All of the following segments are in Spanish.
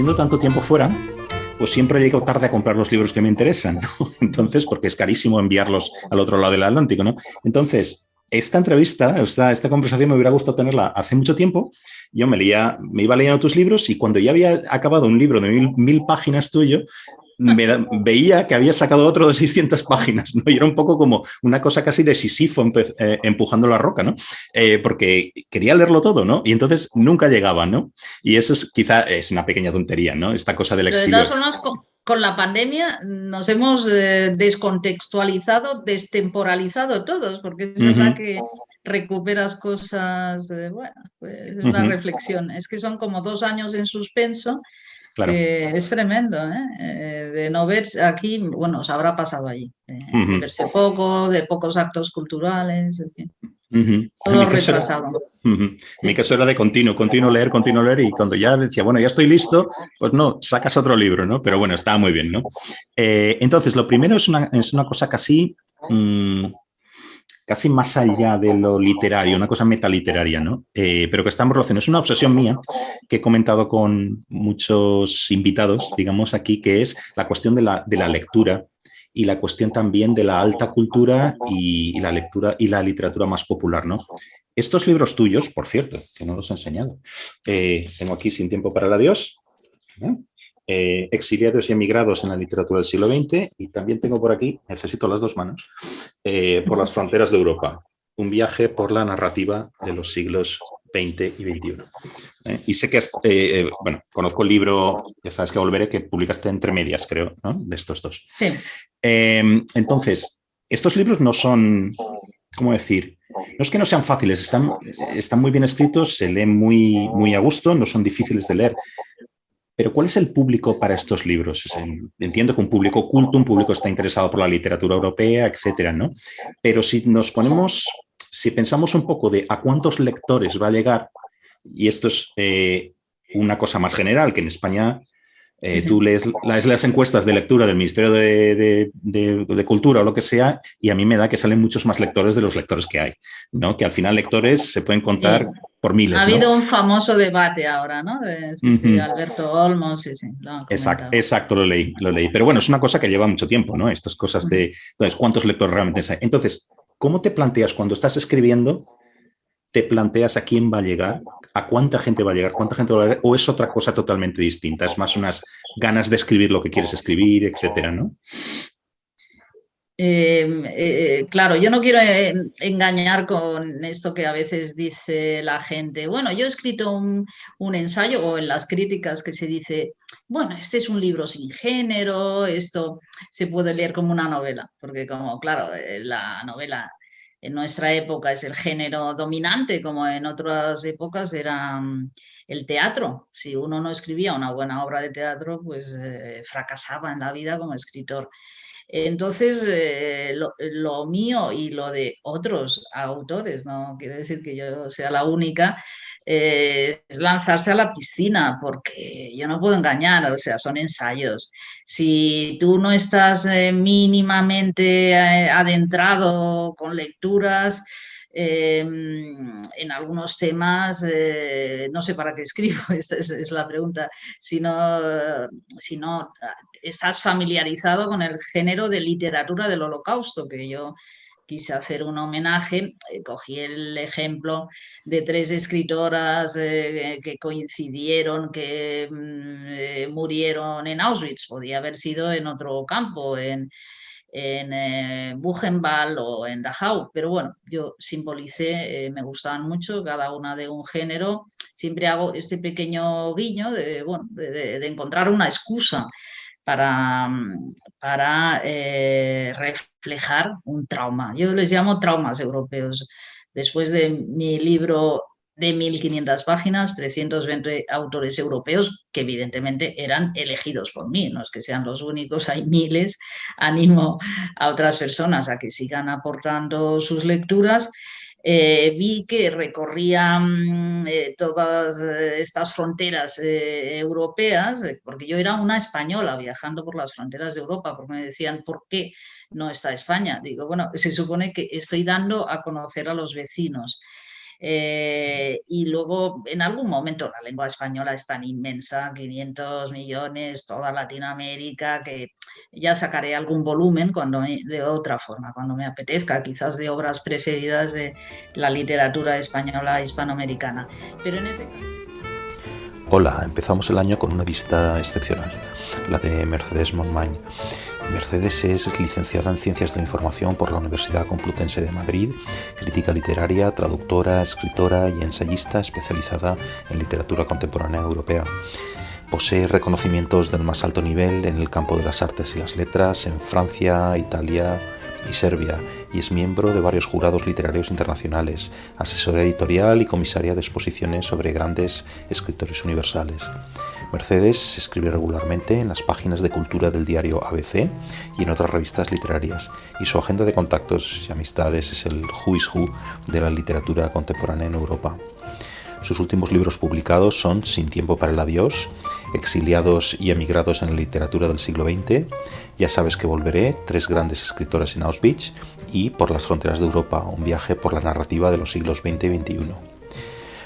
viviendo tanto tiempo fuera, pues siempre llego tarde a comprar los libros que me interesan, ¿no? Entonces, porque es carísimo enviarlos al otro lado del Atlántico, ¿no? Entonces, esta entrevista, esta conversación me hubiera gustado tenerla hace mucho tiempo. Yo me iba leyendo tus libros y cuando ya había acabado un libro de mil páginas tuyo, veía que había sacado otro de 600 páginas, ¿no? Y era un poco como una cosa casi de Sísifo empujando la roca, ¿no? Porque quería leerlo todo, ¿no? Y entonces nunca llegaba, ¿no? Y eso quizá es una pequeña tontería, ¿no? Esta cosa del Pero de exilio. todas formas, con la pandemia nos hemos descontextualizado, destemporalizado todos, porque es Uh verdad -huh, que recuperas cosas, bueno, pues es uh una -huh, reflexión. Es que son como 2 años en suspenso, claro. que es tremendo, ¿eh? De no verse aquí, bueno, os habrá pasado allí, Uh de -huh, verse poco, de pocos actos culturales, en fin, uh -huh. En todo mi caso era, retrasado. en mi Sí. caso era de continuo leer, y cuando ya decía, bueno, ya estoy listo, pues no, sacas otro libro, ¿no? Pero bueno, estaba muy bien, ¿no? Entonces, lo primero es una cosa casi, casi más allá de lo literario, una cosa metaliteraria, ¿no? Pero que está en relación. Es una obsesión mía que he comentado con muchos invitados, digamos aquí, que es la cuestión de la lectura y la cuestión también de la alta cultura y la lectura y la literatura más popular, ¿no? Estos libros tuyos, por cierto, que no los he enseñado, tengo aquí Sin tiempo para el adiós, ¿eh? Exiliados y emigrados en la literatura del siglo XX, y también tengo por aquí, necesito las dos manos, por las fronteras de Europa, un viaje por la narrativa de los siglos XX y XXI. Y sé que, bueno, conozco el libro, ya sabes que volveré, que publicaste entre medias, creo, ¿no? De estos dos. Sí. Entonces, estos libros no son, ¿cómo decir? No es que no sean fáciles, están muy bien escritos, se leen muy a gusto, no son difíciles de leer. Pero ¿cuál es el público para estos libros? Entiendo que un público culto, un público que está interesado por la literatura europea, etcétera, ¿no? Pero si pensamos un poco de a cuántos lectores va a llegar, y esto es una cosa más general, que en España Sí, tú sí. lees las encuestas de lectura del Ministerio de Cultura o lo que sea, y a mí me da que salen muchos más lectores de los lectores que hay, ¿no? Que al final lectores se pueden contar Sí. por Ha miles, ¿no? habido un famoso debate ahora, ¿no? Uh Sí, sí, -huh. Alberto Olmos, sí, sí, lo han Exacto, comentado. exacto, lo leí, lo leí. Pero bueno, es una cosa que lleva mucho tiempo, ¿no? Estas cosas Ujú. de, entonces, ¿cuántos lectores realmente hay? Entonces, ¿cómo te planteas cuando estás escribiendo? ¿Te planteas a quién va a llegar? ¿A cuánta gente va a llegar? ¿Cuánta gente va a leer? ¿O es otra cosa totalmente distinta? Es más unas ganas de escribir lo que quieres escribir, etcétera, ¿no? Claro, yo no quiero engañar con esto que a veces dice la gente. Bueno, yo he escrito un ensayo o en las críticas que se dice, bueno, este es un libro sin género, esto se puede leer como una novela, porque como, claro, la novela en nuestra época es el género dominante, como en otras épocas era el teatro. Si uno no escribía una buena obra de teatro, pues fracasaba en la vida como escritor. Entonces, lo mío y lo de otros autores, no quiere decir que yo sea la única, es lanzarse a la piscina, porque yo no puedo engañar, o sea, son ensayos. Si tú no estás mínimamente adentrado con lecturas, en algunos temas, no sé para qué escribo, esta es la pregunta, si no, si no estás familiarizado con el género de literatura del Holocausto, que yo quise hacer un homenaje, cogí el ejemplo de 3 escritoras que coincidieron, que murieron en Auschwitz, podía haber sido en otro campo, en Buchenwald o en Dachau, pero bueno, yo simbolicé, me gustaban mucho, cada una de un género, siempre hago este pequeño guiño de, bueno, de encontrar una excusa para, para reflejar un trauma. Yo les llamo traumas europeos. Después de mi libro de 1.500 páginas, 320 autores europeos que evidentemente eran elegidos por mí, no es que sean los únicos, hay miles. Animo a otras personas a que sigan aportando sus lecturas. Vi que recorrían todas estas fronteras europeas, porque yo era una española viajando por las fronteras de Europa, porque me decían, ¿por qué no está España? Digo, bueno, se supone que estoy dando a conocer a los vecinos. Y luego, en algún momento, la lengua española es tan inmensa, 500 millones, toda Latinoamérica, que ya sacaré algún volumen de otra forma, cuando me apetezca, quizás de obras preferidas de la literatura española hispanoamericana. Pero en ese caso... Hola, empezamos el año con una visita excepcional, la de Mercedes Montmany. Mercedes es licenciada en Ciencias de la Información por la Universidad Complutense de Madrid, crítica literaria, traductora, escritora y ensayista especializada en literatura contemporánea europea. Posee reconocimientos del más alto nivel en el campo de las artes y las letras en Francia, Italia y Serbia, y es miembro de varios jurados literarios internacionales, asesora editorial y comisaria de exposiciones sobre grandes escritores universales. Mercedes escribe regularmente en las páginas de cultura del diario ABC y en otras revistas literarias, y su agenda de contactos y amistades es el Who is Who de la literatura contemporánea en Europa. Sus últimos libros publicados son Sin tiempo para el adiós, Exiliados y emigrados en la literatura del siglo XX, Ya sabes que volveré, Tres grandes escritoras en Auschwitz y Por las fronteras de Europa, un viaje por la narrativa de los siglos XX y XXI.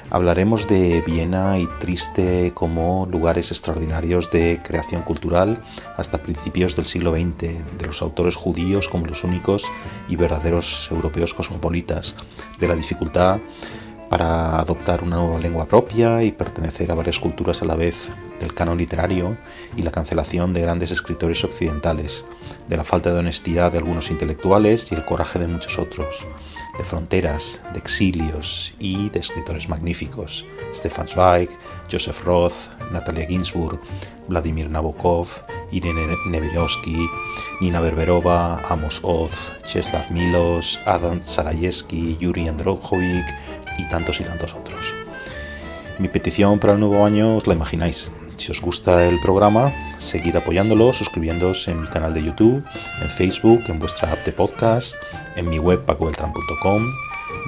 Hablaremos de Viena y Trieste como lugares extraordinarios de creación cultural hasta principios del siglo XX, de los autores judíos como los únicos y verdaderos europeos cosmopolitas, de la dificultad para adoptar una nueva lengua propia y pertenecer a varias culturas a la vez, del canon literario y la cancelación de grandes escritores occidentales, de la falta de honestidad de algunos intelectuales y el coraje de muchos otros, de fronteras, de exilios y de escritores magníficos, Stefan Zweig, Joseph Roth, Natalia Ginzburg, Vladimir Nabokov, Irene Neverovsky, Nina Berberova, Amos Oz, Czeslaw Milosz, Adam Zagajewski, Yuri Andropovich y tantos otros. Mi petición para el nuevo año os la imagináis. Si os gusta el programa, seguid apoyándolo, suscribiéndoos en mi canal de YouTube, en Facebook, en vuestra app de podcast, en mi web pacobeltran.com,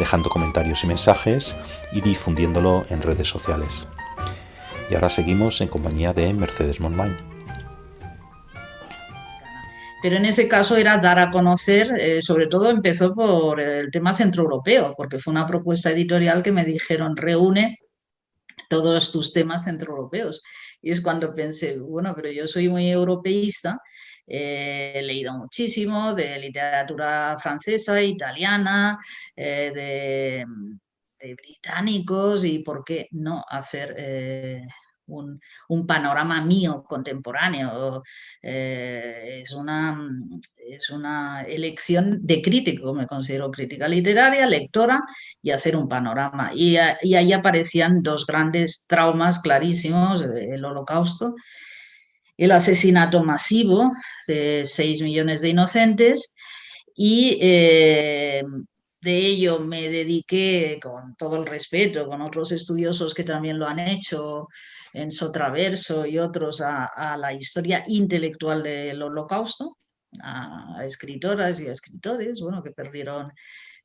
dejando comentarios y mensajes y difundiéndolo en redes sociales. Y ahora seguimos en compañía de Mercedes Montmany. Pero en ese caso era dar a conocer, sobre todo empezó por el tema centroeuropeo, porque fue una propuesta editorial que me dijeron, reúne todos tus temas centroeuropeos. Y es cuando pensé, bueno, pero yo soy muy europeísta, he leído muchísimo de literatura francesa, italiana, de británicos, y por qué no hacer un panorama mío contemporáneo. Es una elección de crítico, me considero crítica literaria, lectora, y hacer un panorama. Y ahí aparecían dos grandes traumas clarísimos: el Holocausto, el asesinato masivo de 6 millones de inocentes, y de ello me dediqué, con todo el respeto, con otros estudiosos que también lo han hecho, en Sotraverso y otros, a la historia intelectual del Holocausto, a escritoras y a escritores, bueno, que perdieron,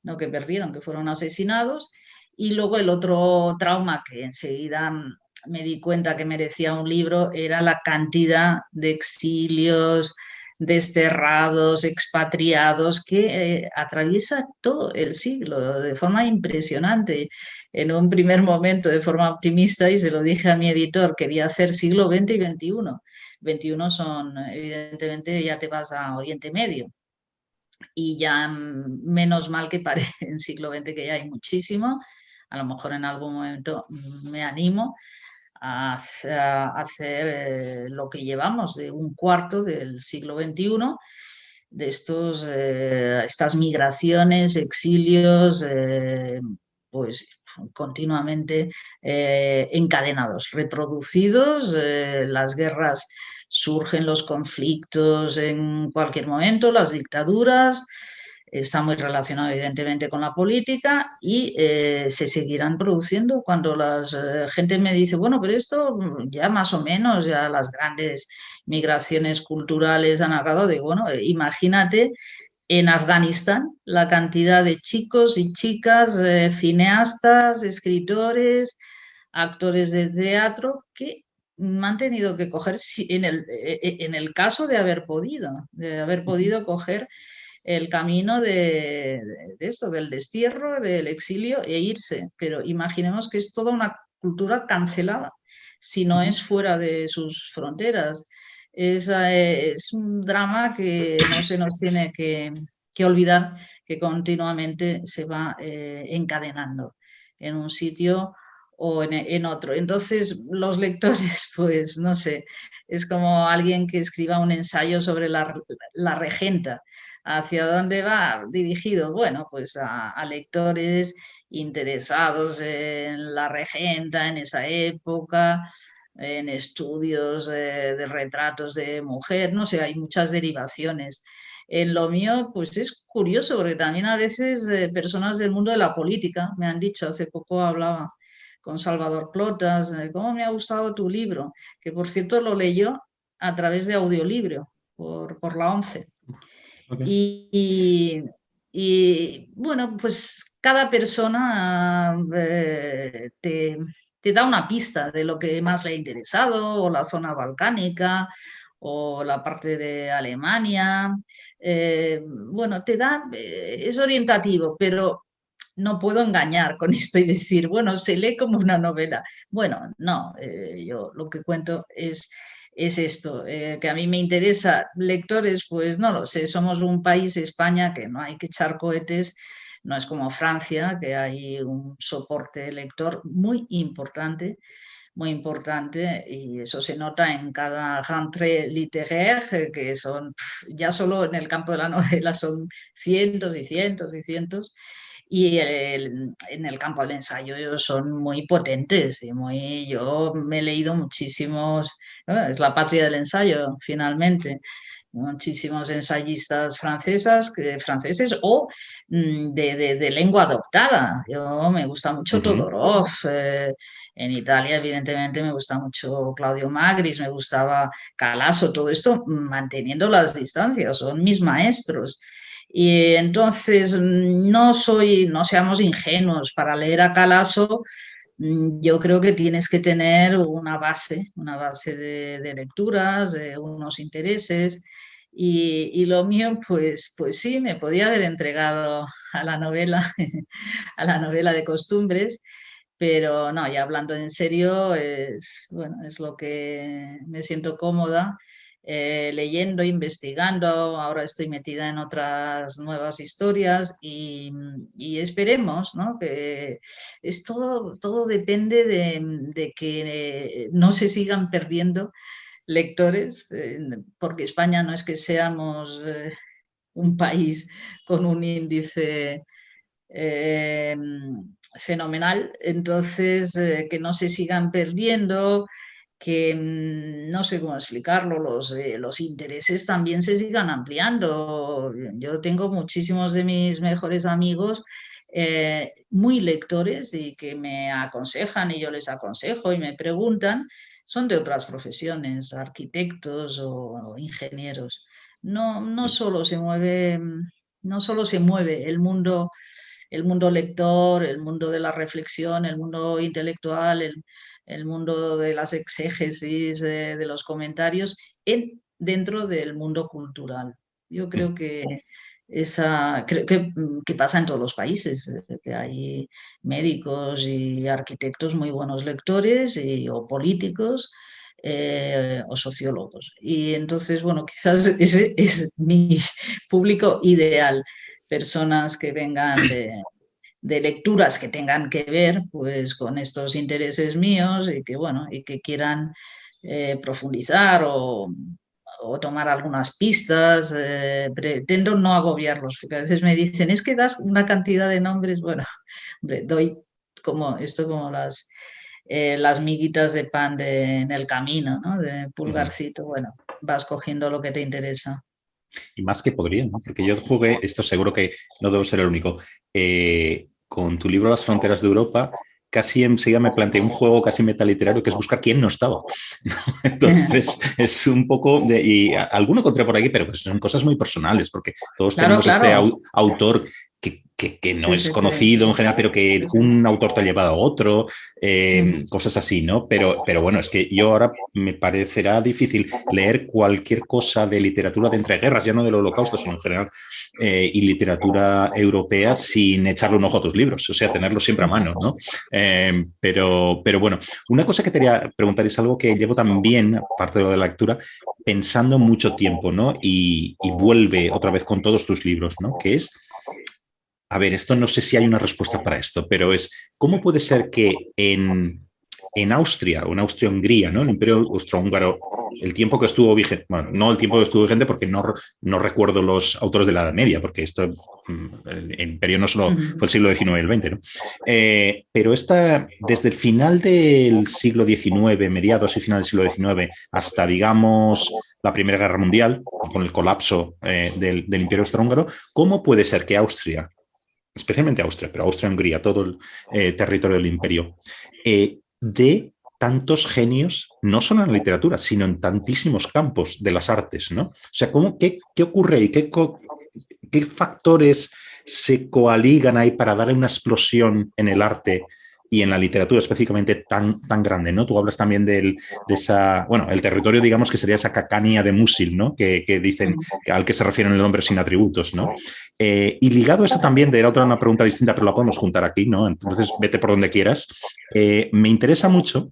no que perdieron, que fueron asesinados. Y luego el otro trauma que enseguida me di cuenta que merecía un libro era la cantidad de exilios, desterrados, expatriados, que atraviesa todo el siglo de forma impresionante. En un primer momento, de forma optimista, y se lo dije a mi editor, quería hacer siglo XX y XXI. 21 son, evidentemente, ya te vas a Oriente Medio. Y ya menos mal que pare en siglo XX, que ya hay muchísimo. A lo mejor en algún momento me animo a hacer lo que llevamos de un cuarto del siglo XXI, de estas migraciones, exilios, pues continuamente encadenados, reproducidos. Las guerras surgen, los conflictos en cualquier momento, las dictaduras. Está muy relacionado evidentemente con la política, y se seguirán produciendo. Cuando la gente me dice, bueno, pero esto ya más o menos, ya las grandes migraciones culturales han acabado, digo, bueno, imagínate en Afganistán la cantidad de chicos y chicas, cineastas, escritores, actores de teatro, que han tenido que coger, en el caso de haber podido coger el camino de esto, del destierro, del exilio e irse. Pero imaginemos que es toda una cultura cancelada si no es fuera de sus fronteras. Es un drama que no se nos tiene que olvidar, que continuamente se va encadenando en un sitio o en otro. Entonces, los lectores, pues no sé, es como alguien que escriba un ensayo sobre la regenta. ¿Hacia dónde va dirigido? Bueno, pues a lectores interesados en la regenta, en esa época, en estudios de retratos de mujer, no sé, hay muchas derivaciones. En lo mío, pues es curioso, porque también a veces personas del mundo de la política me han dicho, hace poco hablaba con Salvador Clotas, ¿cómo me ha gustado tu libro? Que por cierto lo leyó a través de audiolibro por la ONCE. Okay. Y, bueno, pues cada persona te da una pista de lo que más le ha interesado, o la zona balcánica, o la parte de Alemania. Bueno, es orientativo, pero no puedo engañar con esto y decir, bueno, se lee como una novela. Bueno, no, yo lo que cuento es esto, que a mí me interesa. Lectores, pues no lo sé, somos un país, España, que no hay que echar cohetes, no es como Francia, que hay un soporte lector muy importante, y eso se nota en cada rentrée littéraire, que son, ya solo en el campo de la novela son cientos y cientos y cientos, y en el campo del ensayo son muy potentes y yo me he leído muchísimos, ¿no? Es la patria del ensayo, finalmente. Muchísimos ensayistas franceses o de lengua adoptada. Yo me gusta mucho Todorov. En Italia, evidentemente, me gusta mucho Claudio Magris, me gustaba Calasso, todo esto manteniendo las distancias, son mis maestros. Y entonces no seamos ingenuos. Para leer a Calasso, yo creo que tienes que tener una base de lecturas, de unos intereses. Y lo mío, pues sí, me podía haber entregado a la novela, a la novela de costumbres, pero no, ya hablando en serio, bueno, es lo que me siento cómoda leyendo, investigando. Ahora estoy metida en otras nuevas historias y esperemos, ¿no? Que todo depende de que no se sigan perdiendo lectores, porque España no es que seamos un país con un índice eh, fenomenal, entonces que no se sigan perdiendo, que no sé cómo explicarlo, los intereses también se sigan ampliando. Yo tengo muchísimos de mis mejores amigos muy lectores y que me aconsejan y yo les aconsejo y me preguntan, son de otras profesiones, arquitectos o ingenieros. No solo se mueve, no solo se mueve el mundo lector, el mundo de la reflexión, el mundo intelectual, el mundo de las exégesis, de los comentarios, dentro del mundo cultural. Yo creo que pasa en todos los países, que hay médicos y arquitectos muy buenos lectores o políticos o sociólogos. Y entonces, bueno, quizás ese es mi público ideal, personas que vengan de lecturas que tengan que ver pues con estos intereses míos y que bueno y que quieran profundizar o tomar algunas pistas. Pretendo no agobiarlos, porque a veces me dicen, es que das una cantidad de nombres. Bueno, hombre, doy como las miguitas de pan en el camino, ¿no? De pulgarcito. Bueno, vas cogiendo lo que te interesa. Y más que podría, ¿no? Porque yo jugué, esto seguro que no debo ser el único, con tu libro Las fronteras de Europa, casi enseguida me planteé un juego casi metaliterario que es buscar quién no estaba. Entonces, es un poco de... Y alguno encontré por aquí, pero pues son cosas muy personales, porque todos tenemos este autor que que no es conocido en general, pero que un autor te ha llevado a otro, cosas así, ¿no? Pero bueno, es que yo ahora me parecerá difícil leer cualquier cosa de literatura de entreguerras, ya no del Holocausto, sino en general, y literatura europea sin echarle un ojo a tus libros, o sea, tenerlo siempre a mano, ¿no? Pero bueno, una cosa que te quería preguntar es algo que llevo también, aparte de lo de la lectura, pensando mucho tiempo, ¿no? Y vuelve otra vez con todos tus libros, ¿no? Que es, a ver, esto no sé si hay una respuesta para esto, pero es, ¿cómo puede ser que en Austria o en Austria-Hungría, ¿no? El Imperio Austrohúngaro, el tiempo que estuvo vigente, bueno, no el tiempo que estuvo vigente porque no recuerdo los autores de la Edad Media, porque esto, el imperio no solo fue el siglo XIX y el XX, ¿no? Pero desde el final del siglo XIX, mediados y final del siglo XIX, hasta, digamos, la Primera Guerra Mundial, con el colapso del Imperio Austrohúngaro, ¿cómo puede ser que Austria, especialmente Austria, pero Austria-Hungría, todo el territorio del imperio, de tantos genios, no solo en la literatura, sino en tantísimos campos de las artes, ¿no? O sea, ¿qué ocurre y qué factores se coaligan ahí para dar una explosión en el arte y en la literatura específicamente tan grande, ¿no? Tú hablas también de esa, bueno, el territorio, digamos, que sería esa Cacania de Musil, ¿no? Que dicen, al que se refieren el nombre sin atributos, ¿no? Y ligado a esto también, era una pregunta distinta, pero la podemos juntar aquí, ¿no? Entonces, vete por donde quieras. Me interesa mucho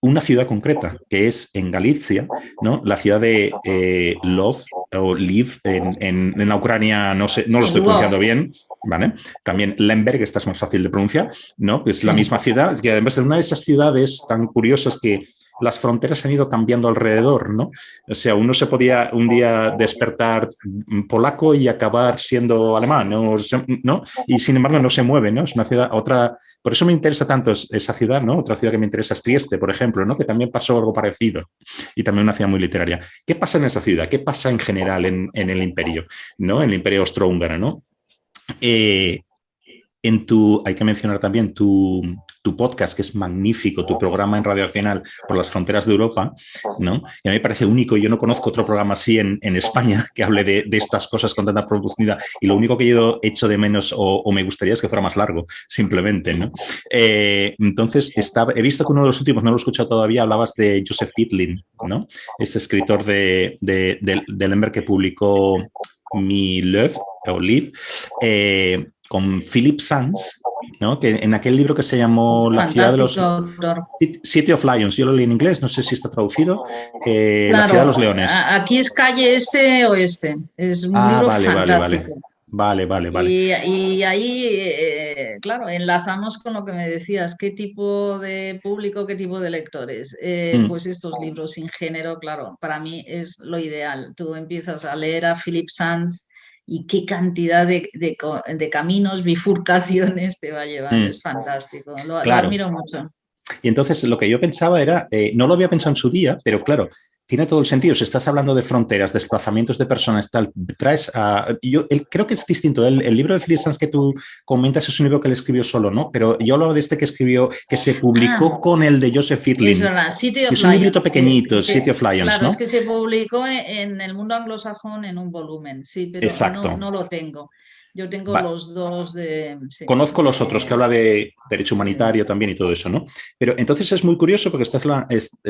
una ciudad concreta, que es en Galicia, ¿no? La ciudad de Love o Lviv, en la Ucrania, no lo estoy pronunciando bien, ¿vale? También Lemberg, esta es más fácil de pronunciar, ¿no? Que es la misma ciudad, que además es una de esas ciudades tan curiosas que las fronteras han ido cambiando alrededor, ¿no? O sea, uno se podía un día despertar polaco y acabar siendo alemán, ¿no? Y sin embargo no se mueve, ¿no? Es una ciudad, otra. Por eso me interesa tanto esa ciudad, ¿no? Otra ciudad que me interesa es Trieste, por ejemplo, ¿no? Que también pasó algo parecido y también una ciudad muy literaria. ¿Qué pasa en esa ciudad? ¿Qué pasa en general en el imperio, ¿no? En el imperio austrohúngaro, ¿no? Hay que mencionar también tu podcast, que es magnífico, tu programa en Radio Nacional por las fronteras de Europa, ¿no? Y a mí me parece único, yo no conozco otro programa así en España que hable de estas cosas con tanta profundidad, y lo único que yo he hecho de menos o me gustaría es que fuera más largo, simplemente, ¿no? Entonces, he visto que uno de los últimos, no lo he escuchado todavía, hablabas de Joseph Fielding, ¿no? Este escritor de Lemberg que publicó Mi Liv, con Philip Sands, ¿no? Que en aquel libro que se llamó La ciudad de los... City of Lions, yo lo leí en inglés, no sé si está traducido. Claro, La ciudad de los leones. Aquí es calle este-oeste, es un libro fantástico. Vale. Y ahí, claro, enlazamos con lo que me decías, qué tipo de público, qué tipo de lectores. Pues estos libros sin género, claro, para mí es lo ideal. Tú empiezas a leer a Philip Sands y qué cantidad de caminos, bifurcaciones te va a llevar. Es fantástico, lo admiro mucho. Y entonces lo que yo pensaba era, no lo había pensado en su día, pero claro, tiene todo el sentido. Si estás hablando de fronteras, desplazamientos de personas, tal, creo que es distinto. El libro de Philip Sands que tú comentas es un libro que él escribió solo, ¿no? Pero yo hablo de este que escribió, que se publicó con el de Joseph Fielding. Es verdad, City of Lions. Es un librito pequeñito, City of Lions, claro, ¿no? Es que se publicó en el mundo anglosajón en un volumen, sí, pero no lo tengo. Yo tengo los dos de... Sí, conozco los otros, que habla de derecho humanitario también y todo eso, ¿no? Pero entonces es muy curioso porque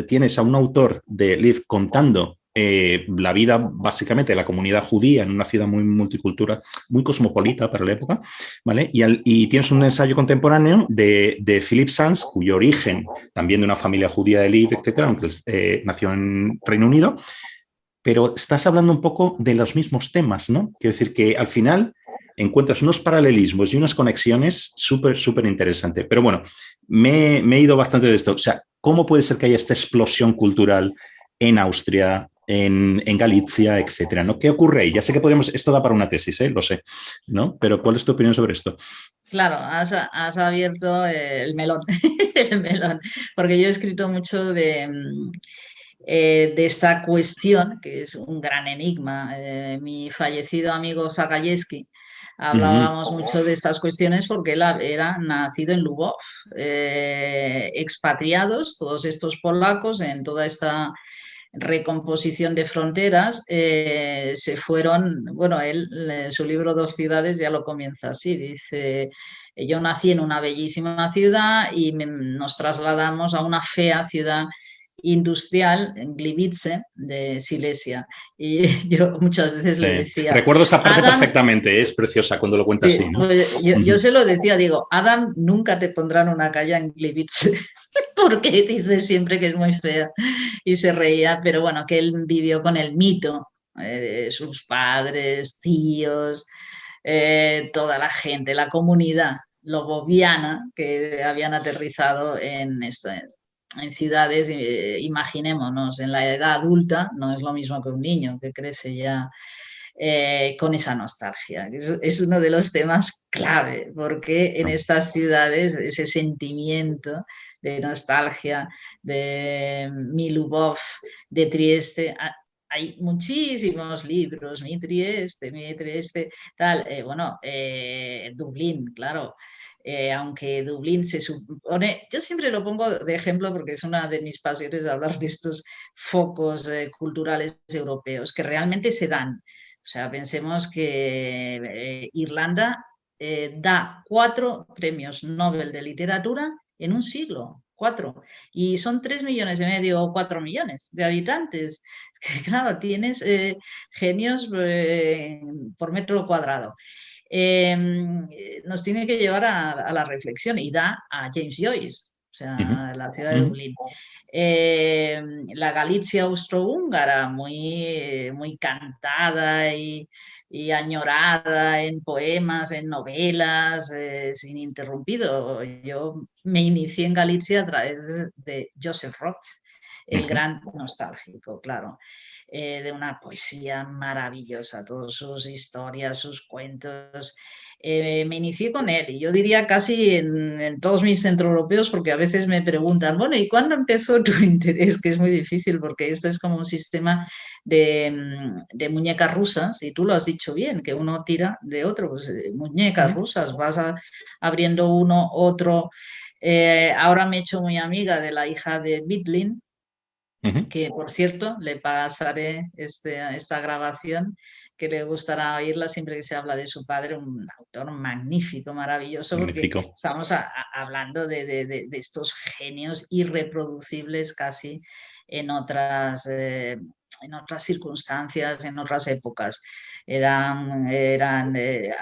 tienes a un autor de Liv contando la vida básicamente de la comunidad judía en una ciudad muy multicultural, muy cosmopolita para la época, ¿vale? Y tienes un ensayo contemporáneo de Philip Sands, cuyo origen también de una familia judía de Liv, etcétera, aunque nació en Reino Unido, pero estás hablando un poco de los mismos temas, ¿no? Quiero decir que al final encuentras unos paralelismos y unas conexiones súper interesantes. Pero bueno, me he ido bastante de esto. O sea, ¿cómo puede ser que haya esta explosión cultural en Austria, en Galicia, etcétera, ¿no? ¿Qué ocurre ahí? Ya sé que esto da para una tesis, lo sé, ¿no? Pero ¿cuál es tu opinión sobre esto? Claro, has abierto el melón, el melón, porque yo he escrito mucho de esta cuestión, que es un gran enigma. Mi fallecido amigo Sagayevsky, hablábamos mucho de estas cuestiones porque él era nacido en Lubov, expatriados, todos estos polacos en toda esta recomposición de fronteras, se fueron, bueno, su libro Dos ciudades ya lo comienza así, dice, yo nací en una bellísima ciudad y nos trasladamos a una fea ciudad industrial en Gliwice de Silesia. Y yo muchas veces le decía... Recuerdo esa parte perfectamente, es preciosa cuando lo cuentas así, ¿no? Pues yo se lo decía, digo, Adam, nunca te pondrán una calle en Gliwice, porque dice siempre que es muy fea. Y se reía, pero bueno, que él vivió con el mito de sus padres, tíos, toda la gente, la comunidad loboviana que habían aterrizado en ciudades, imaginémonos, en la edad adulta, no es lo mismo que un niño que crece ya con esa nostalgia. Es uno de los temas clave, porque en estas ciudades ese sentimiento de nostalgia, de Milubov, de Trieste, hay muchísimos libros, mi Trieste, tal, Dublín, claro. Aunque Dublín se supone, yo siempre lo pongo de ejemplo porque es una de mis pasiones hablar de estos focos culturales europeos que realmente se dan. O sea, pensemos que Irlanda da 4 premios Nobel de literatura en un siglo, 4. Y son 3,5 millones o 4 millones de habitantes. Claro, tienes genios por metro cuadrado. Nos tiene que llevar a la reflexión y da a James Joyce, o sea, la ciudad de Dublín. La Galicia austrohúngara, muy cantada y añorada en poemas, en novelas, sin interrumpido. Yo me inicié en Galicia a través de Joseph Roth, el gran nostálgico, claro. De una poesía maravillosa, todas sus historias, sus cuentos. Me inicié con él y yo diría casi en todos mis centroeuropeos, porque a veces me preguntan, bueno, ¿y cuándo empezó tu interés? Que es muy difícil porque esto es como un sistema de muñecas rusas, y tú lo has dicho bien, que uno tira de otro, pues muñecas rusas, vas abriendo uno, otro. Ahora me he hecho muy amiga de la hija de Bitlin, que por cierto le pasaré esta grabación, que le gustará oírla siempre que se habla de su padre, un autor magnífico, maravilloso, porque estamos hablando de estos genios irreproducibles casi en otras circunstancias, en otras épocas. A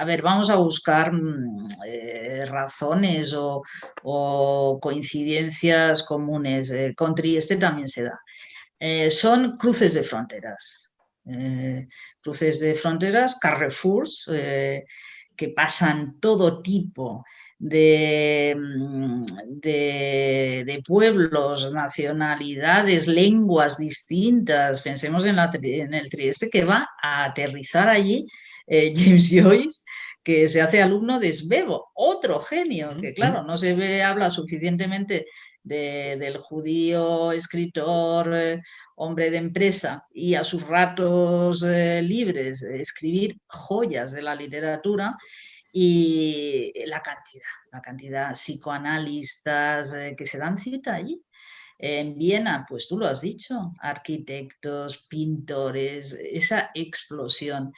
ver, vamos a buscar razones o coincidencias comunes. Con Trieste también se da. Son cruces de fronteras. Cruces de fronteras, carrefours, que pasan todo tipo de pueblos, nacionalidades, lenguas distintas. Pensemos en el Trieste, que va a aterrizar allí James Joyce, que se hace alumno de Svevo, otro genio, que claro, no se habla suficientemente del judío escritor, hombre de empresa, y a sus ratos libres escribir joyas de la literatura. Y la cantidad psicoanalistas que se dan cita allí. En Viena, pues tú lo has dicho, arquitectos, pintores, esa explosión.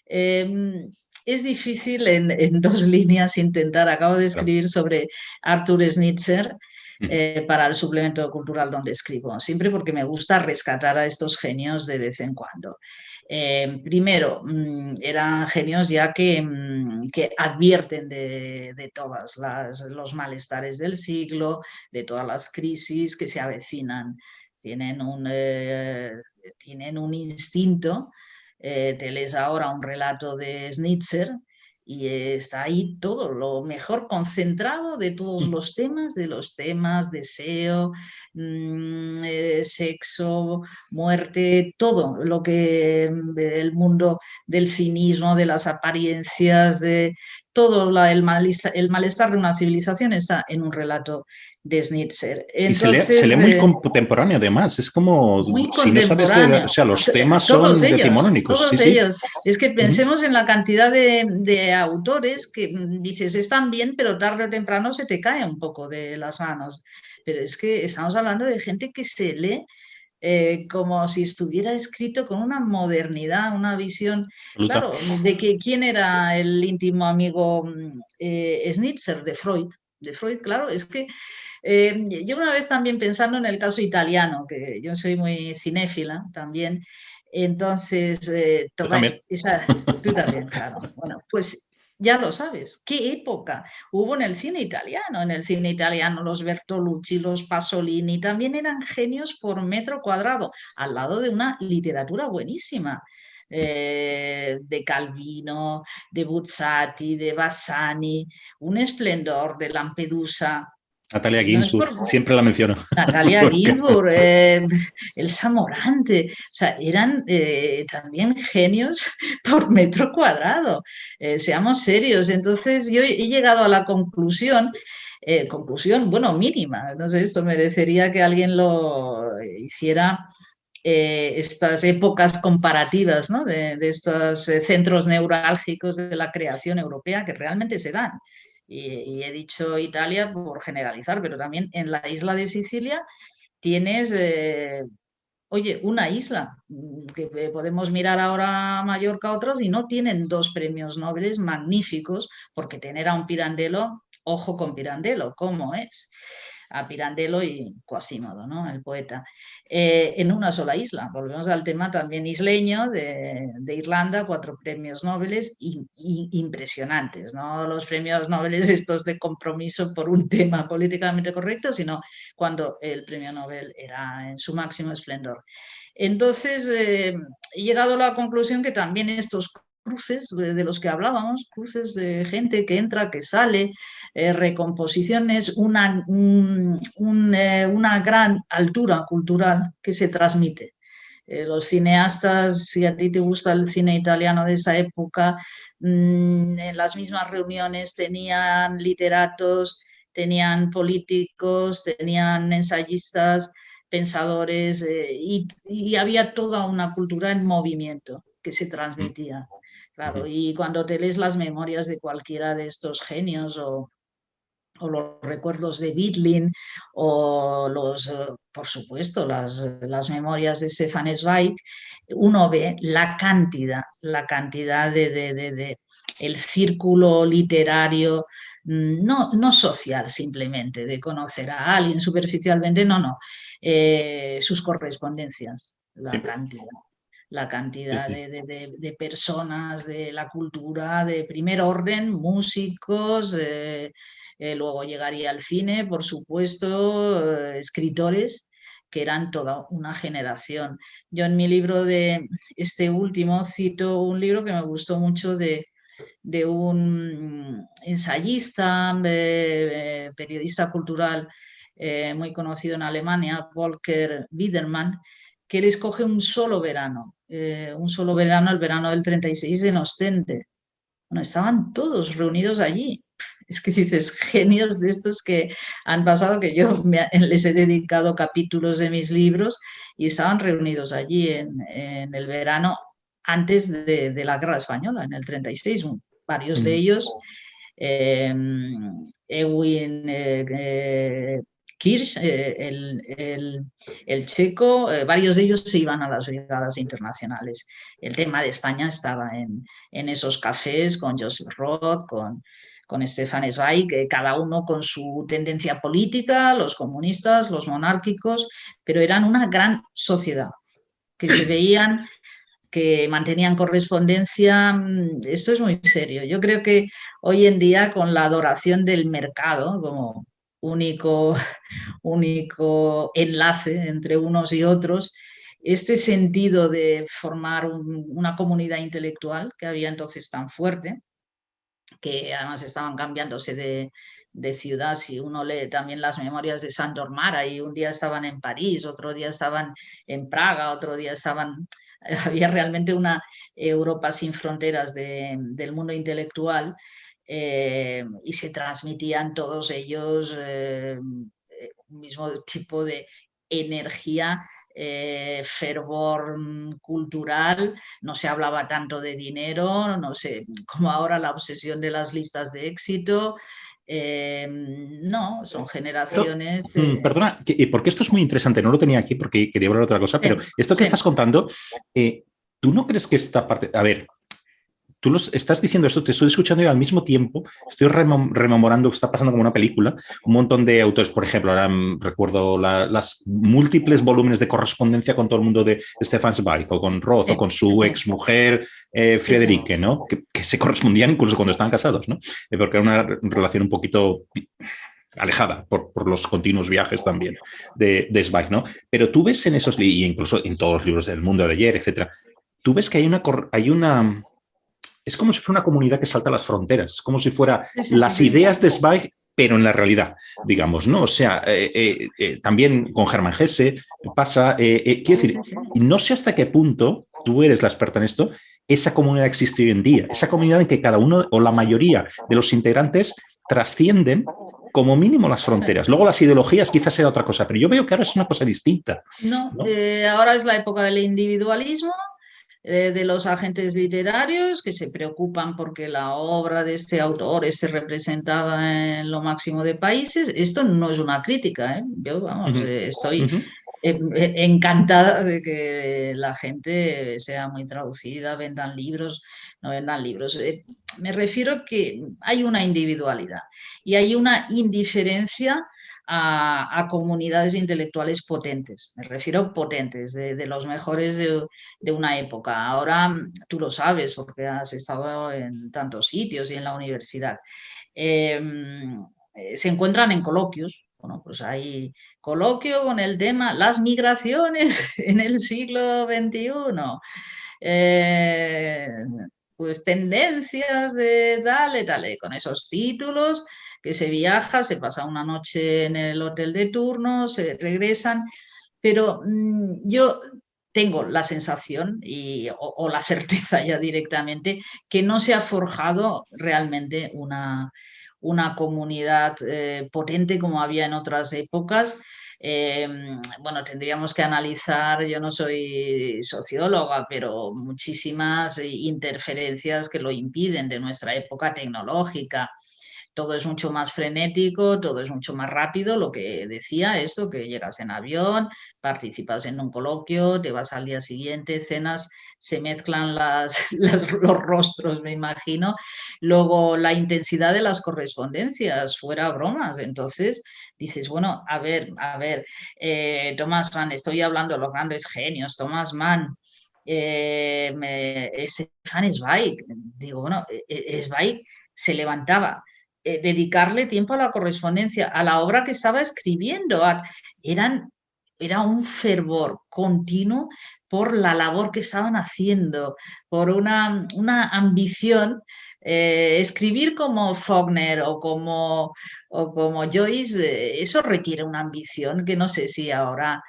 Es difícil en 2 líneas intentar, acabo de escribir sobre Arthur Schnitzer para el suplemento cultural donde escribo, siempre porque me gusta rescatar a estos genios de vez en cuando. Primero, eran genios ya que advierten de todos los malestares del siglo, de todas las crisis que se avecinan. Tienen un instinto. Te lees ahora un relato de Schnitzer y está ahí todo, lo mejor concentrado de todos los temas, deseo, sexo, muerte, todo lo que el mundo del cinismo, de las apariencias, de todo el malestar de una civilización está en un relato de Schnitzer. Entonces, y se lee muy contemporáneo, además. Es como, si no sabes los temas son decimonónicos. Todos ellos. Es que pensemos en la cantidad de autores que dices, están bien, pero tarde o temprano se te cae un poco de las manos. Pero es que estamos hablando de gente que se lee como si estuviera escrito con una modernidad, una visión, Absoluta. claro, de que quién era el íntimo amigo Schnitzer de Freud, claro, es que yo una vez también pensando en el caso italiano, que yo soy muy cinéfila también, entonces Yo toda también. esa, tú también, claro, bueno, pues ya lo sabes, qué época hubo en el cine italiano. En el cine italiano los Bertolucci, los Pasolini también eran genios por metro cuadrado, al lado de una literatura buenísima. De Calvino, de Buzzati, de Bassani, un esplendor de Lampedusa. Natalia No es Ginsburg, por siempre la menciono. Natalia Porque- Ginsburg, Elsa Morante, o sea, eran también genios por metro cuadrado. Seamos serios. Entonces yo he llegado a la conclusión, bueno, mínima, no sé, esto merecería que alguien lo hiciera, estas épocas comparativas, ¿no? De estos centros neurálgicos de la creación europea que realmente se dan. Y he dicho Italia por generalizar, pero también en la isla de Sicilia tienes, oye, una isla que podemos mirar ahora a Mallorca, otros, y no tienen dos premios Nobel magníficos, porque tener a un Pirandello, ojo con Pirandello, ¿cómo es? A Pirandello y Quasimodo, ¿no? El poeta. En una sola isla. Volvemos al tema también isleño de Irlanda, 4 premios Nobel impresionantes, no los premios Nobel estos de compromiso por un tema políticamente correcto, sino cuando el premio Nobel era en su máximo esplendor. Entonces, he llegado a la conclusión que también estos cruces de los que hablábamos, cruces de gente que entra, que sale, recomposiciones, una gran altura cultural que se transmite. Los cineastas, si a ti te gusta el cine italiano de esa época, en las mismas reuniones tenían literatos, tenían políticos, tenían ensayistas, pensadores, y había toda una cultura en movimiento que se transmitía. Claro, y cuando te lees las memorias de cualquiera de estos genios o los recuerdos de Bidlin o por supuesto, las memorias de Stefan Zweig, uno ve la cantidad de el círculo literario, no social simplemente, de conocer a alguien superficialmente, no, sus correspondencias, Sí, la sí, cantidad sí. de personas de la cultura de primer orden, músicos, luego llegaría al cine, por supuesto, escritores que eran toda una generación. Yo en mi libro de este último cito un libro que me gustó mucho de un ensayista, periodista cultural muy conocido en Alemania, Volker Wiedermann, que él escoge un solo verano, el verano del 36 en Ostende. Bueno, estaban todos reunidos allí. Es que dices, genios de estos que han pasado, que yo les he dedicado capítulos de mis libros y estaban reunidos allí en el verano antes de la Guerra Española, en el 36. Varios de ellos, eh, Ewin Kirsch, el checo, varios de ellos se iban a las brigadas internacionales. El tema de España estaba en esos cafés con Joseph Roth, con Stefan Zweig, cada uno con su tendencia política, los comunistas, los monárquicos, pero eran una gran sociedad que se veían, que mantenían correspondencia. Esto es muy serio. Yo creo que hoy en día, con la adoración del mercado como único, único enlace entre unos y otros, este sentido de formar una comunidad intelectual que había entonces tan fuerte, que además estaban cambiándose de ciudad. Si uno lee también las memorias de Sándor Mára, y un día estaban en París, otro día estaban en Praga, otro día estaban... Había realmente una Europa sin fronteras del mundo intelectual, y se transmitían todos ellos un mismo tipo de energía, fervor cultural. No se hablaba tanto de dinero, no sé, como ahora la obsesión de las listas de éxito. No, son generaciones... Perdona, porque esto es muy interesante, no lo tenía aquí porque quería hablar de otra cosa, pero esto que estás contando, ¿tú no crees que esta parte... A ver, tú estás diciendo esto, te estoy escuchando y al mismo tiempo estoy rememorando, está pasando como una película, un montón de autores, por ejemplo, ahora recuerdo las múltiples volúmenes de correspondencia con todo el mundo de Stefan Zweig o con Roth o con su exmujer Friederike, ¿no? Que se correspondían incluso cuando estaban casados, ¿no? Porque era una relación un poquito alejada por los continuos viajes también de Zweig, ¿no? Pero tú ves en esos libros, y incluso en todos los libros del mundo de ayer, etcétera, tú ves que hay una es como si fuera una comunidad que salta las fronteras, como si fuera las ideas de Zweig, pero en la realidad, digamos, ¿no? O sea, también con Hermann Hesse pasa, quiero decir, no sé hasta qué punto, tú eres la experta en esto, esa comunidad existe hoy en día, esa comunidad en que cada uno o la mayoría de los integrantes trascienden como mínimo las fronteras. Luego las ideologías quizás sea otra cosa, pero yo veo que ahora es una cosa distinta. ¿No? Ahora es la época del individualismo, de los agentes literarios que se preocupan porque la obra de este autor esté representada en lo máximo de países. Esto no es una crítica, ¿eh? Yo, vamos, estoy encantada de que la gente sea muy traducida, vendan libros, no vendan libros. Me refiero que hay una individualidad y hay una indiferencia a comunidades intelectuales potentes, me refiero potentes, de los mejores de una época. Ahora tú lo sabes porque has estado en tantos sitios y en la universidad. Se encuentran en coloquios. Bueno, pues hay coloquio con el tema las migraciones en el siglo XXI. Pues tendencias de tal, con esos títulos, que se viaja, se pasa una noche en el hotel de turno, se regresan, pero yo tengo la sensación o la certeza ya directamente que no se ha forjado realmente una comunidad potente como había en otras épocas. Bueno, tendríamos que analizar, yo no soy socióloga, pero muchísimas interferencias que lo impiden de nuestra época tecnológica. Todo es mucho más frenético, todo es mucho más rápido, lo que decía esto, que llegas en avión, participas en un coloquio, te vas al día siguiente, cenas, se mezclan los rostros, me imagino. Luego, la intensidad de las correspondencias, fuera bromas. Entonces, dices, bueno, a ver, Thomas Mann, estoy hablando de los grandes genios, Thomas Mann, Stefan Zweig, digo, bueno, Zweig se levantaba, dedicarle tiempo a la correspondencia, a la obra que estaba escribiendo, era un fervor continuo por la labor que estaban haciendo, por una ambición. Escribir como Faulkner o como Joyce, eso requiere una ambición que no sé si ahora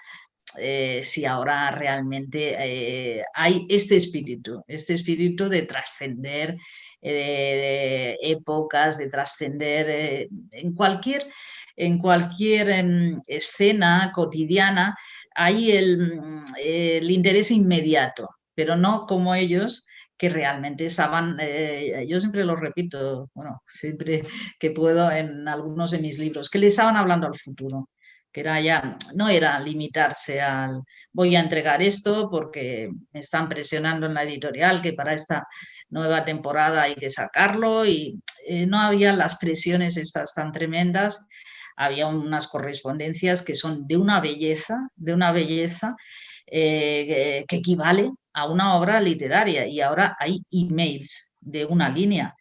realmente hay este espíritu de trascender de épocas, de trascender en cualquier escena cotidiana. Hay el interés inmediato, pero no como ellos, que realmente estaban, yo siempre lo repito, bueno, siempre que puedo en algunos de mis libros, que le estaban hablando al futuro, que no era limitarse al voy a entregar esto porque me están presionando en la editorial que para esta nueva temporada hay que sacarlo, y no había las presiones estas tan tremendas. Había unas correspondencias que son de una belleza que equivale a una obra literaria, y ahora hay emails de una línea,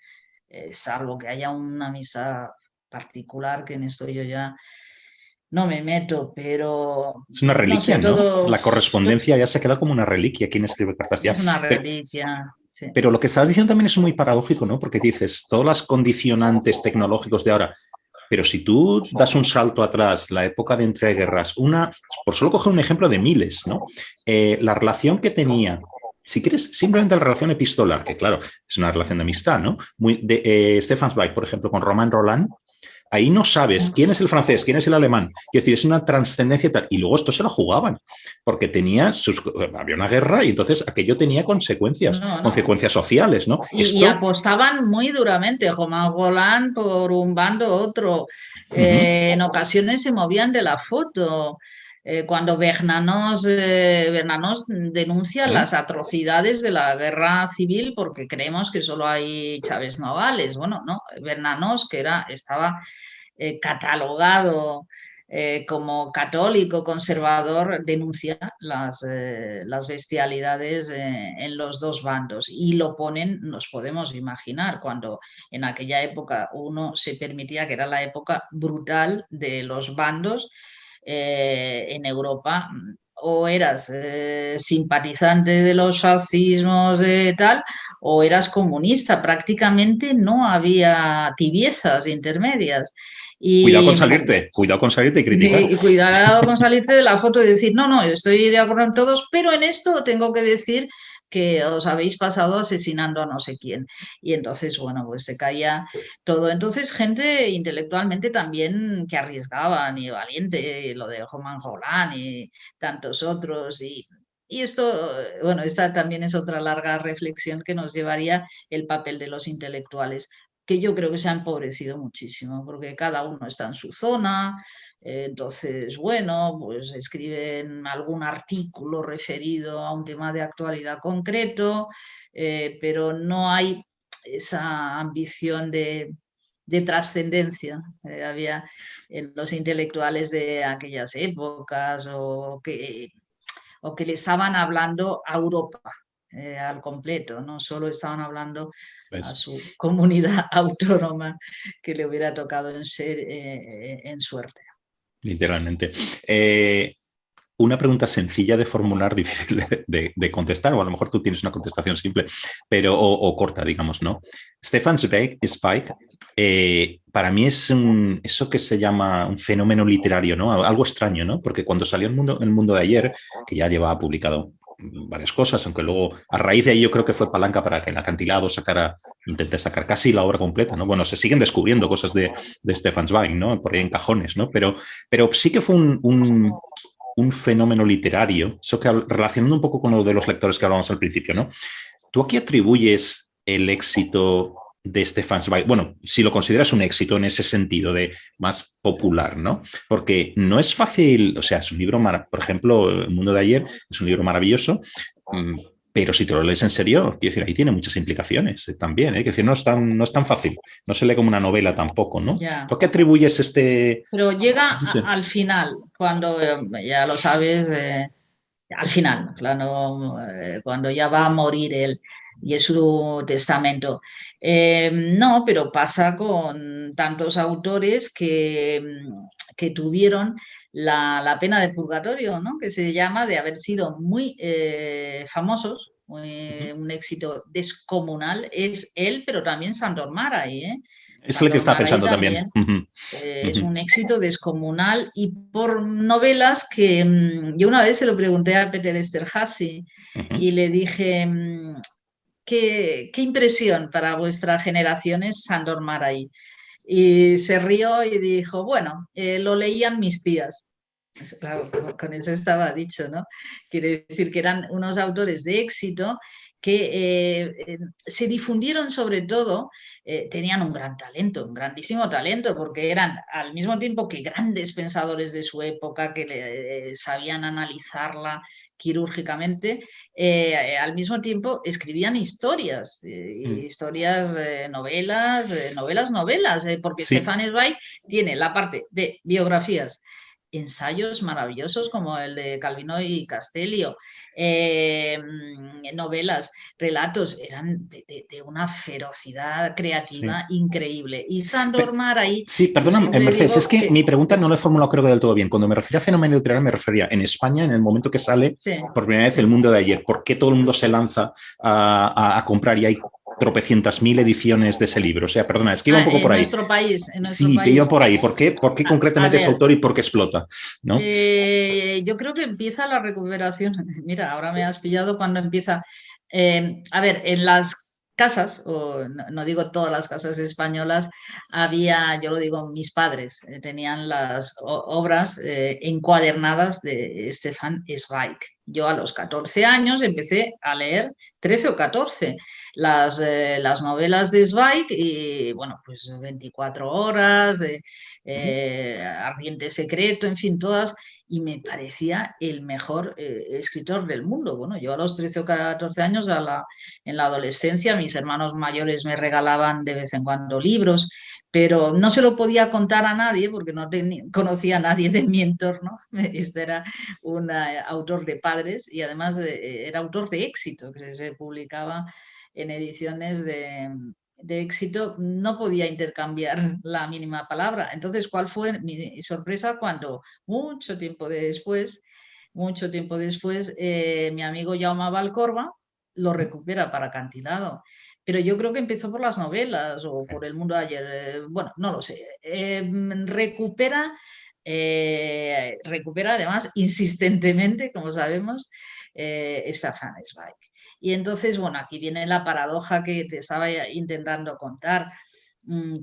salvo que haya una amistad particular, que en esto yo ya no me meto, pero... Es una reliquia, ¿no? La correspondencia ya se queda como una reliquia. ¿Quién escribe cartas ya? Es una reliquia, sí. Pero lo que estás diciendo también es muy paradójico, ¿no? Porque dices, todas las condicionantes tecnológicos de ahora, pero si tú das un salto atrás, la época de entreguerras, por solo coger un ejemplo de miles, ¿no? La relación que tenía, si quieres, simplemente la relación epistolar, que claro, es una relación de amistad, ¿no? De Stefan Zweig, por ejemplo, con Romain Rolland, ahí no sabes quién es el francés, quién es el alemán. Es decir, es una trascendencia tal. Y luego esto se lo jugaban, porque había una guerra y entonces aquello tenía consecuencias, consecuencias sociales, ¿no? Y apostaban muy duramente, Romain Rolland por un bando u otro. En ocasiones se movían de la foto. Cuando Bernanos denuncia las atrocidades de la guerra civil porque creemos que solo hay Chaves Nogales. Bueno, no, Bernanos, que estaba catalogado como católico conservador, denuncia las bestialidades en los dos bandos y lo ponen, nos podemos imaginar, cuando en aquella época uno se permitía, que era la época brutal de los bandos en Europa. O eras simpatizante de los fascismos tal, o eras comunista. Prácticamente no había tibiezas intermedias. Y, cuidado con salirte y criticar. Y cuidado con salirte de la foto y decir, no, estoy de acuerdo en todos, pero en esto tengo que decir que os habéis pasado asesinando a no sé quién. Y entonces, bueno, pues se caía todo. Entonces, gente intelectualmente también que arriesgaban y valiente, lo de Romain Rolland y tantos otros. Y esto, bueno, esta también es otra larga reflexión que nos llevaría el papel de los intelectuales, que yo creo que se ha empobrecido muchísimo, porque cada uno está en su zona. Entonces, bueno, pues escriben algún artículo referido a un tema de actualidad concreto, pero no hay esa ambición de trascendencia. Había en los intelectuales de aquellas épocas o que le estaban hablando a Europa al completo, no solo estaban hablando a su comunidad autónoma que le hubiera tocado en suerte. Literalmente. Una pregunta sencilla de formular, difícil de contestar, o a lo mejor tú tienes una contestación simple, pero o corta, digamos, ¿no? Stefan Zweig, para mí es eso que se llama un fenómeno literario, ¿no? Algo extraño, ¿no? Porque cuando salió el mundo de ayer, que ya llevaba publicado varias cosas, aunque luego a raíz de ahí yo creo que fue palanca para que el Acantilado intenté sacar casi la obra completa, ¿no? Bueno, se siguen descubriendo cosas de Stefan Zweig, ¿no? Por ahí en cajones, ¿no? Pero sí que fue un fenómeno literario, eso que relacionando un poco con lo de los lectores que hablábamos al principio, ¿no? ¿Tú a qué atribuyes el éxito de Stefan Zweig? Bueno, si lo consideras un éxito en ese sentido de más popular, ¿no? Porque no es fácil, o sea, es un libro, por ejemplo, El mundo de ayer es un libro maravilloso, pero si te lo lees en serio, quiero decir, ahí tiene muchas implicaciones también, ¿eh? Quiero decir, no es tan fácil, no se lee como una novela tampoco, ¿no? Ya. ¿Tú a qué atribuyes este...? Pero llega al final, cuando ya lo sabes, al final, claro, cuando ya va a morir él y es su testamento. No, pero pasa con tantos autores que tuvieron la pena de purgatorio, ¿no? Que se llama, de haber sido muy famosos, un éxito descomunal. Es él, pero también Sándor Márai, ¿eh? Es el que está pensando también. Es un éxito descomunal y por novelas que yo una vez se lo pregunté a Peter Esterházy y le dije, ¿qué impresión para vuestra generación es Sándor Márai? Y se rió y dijo, bueno, lo leían mis tías. Claro, con eso estaba dicho, ¿no? Quiere decir que eran unos autores de éxito que se difundieron sobre todo, tenían un gran talento, un grandísimo talento, porque eran al mismo tiempo que grandes pensadores de su época, que sabían analizarla quirúrgicamente, al mismo tiempo escribían historias, novelas, porque Sí. Stefan Zweig tiene la parte de biografías, ensayos maravillosos como el de Calvino y Castellio, novelas, relatos, eran de una ferocidad creativa increíble. Y Sándor Márai... Sí, perdona, Mercedes, es que mi pregunta no la he formulado creo que del todo bien. Cuando me refería a fenómeno literario me refería en España, en el momento que sale por primera vez El mundo de ayer. ¿Por qué todo el mundo se lanza a comprar y hay tropecientas mil ediciones de ese libro? O sea, perdona, es que iba un poco por ahí. En nuestro país. Que iba por ahí. ¿Por qué concretamente ese autor y por qué explota? ¿No? Yo creo que empieza la recuperación. Mira, ahora me has pillado cuando empieza. A ver, en las casas, o no digo todas las casas españolas, había, yo lo digo, mis padres tenían las obras encuadernadas de Stefan Zweig. Yo a los 14 años empecé a leer, 13 o 14, las novelas de Zweig y, bueno, pues 24 horas, de Ardiente Secreto, en fin, todas, y me parecía el mejor escritor del mundo. Bueno, yo a los 13 o 14 años, en la adolescencia, mis hermanos mayores me regalaban de vez en cuando libros, pero no se lo podía contar a nadie porque no conocía a nadie de mi entorno. Este era un autor de padres y además era autor de éxito, que se publicaba en ediciones de éxito, no podía intercambiar la mínima palabra. Entonces, ¿cuál fue mi sorpresa cuando mucho tiempo después, mi amigo Jaume Valcorba lo recupera para Acantilado? Pero yo creo que empezó por las novelas o por El Mundo de Ayer. Bueno, no lo sé. Recupera además insistentemente, como sabemos, Stefan Zweig. Y entonces, bueno, aquí viene la paradoja que te estaba intentando contar,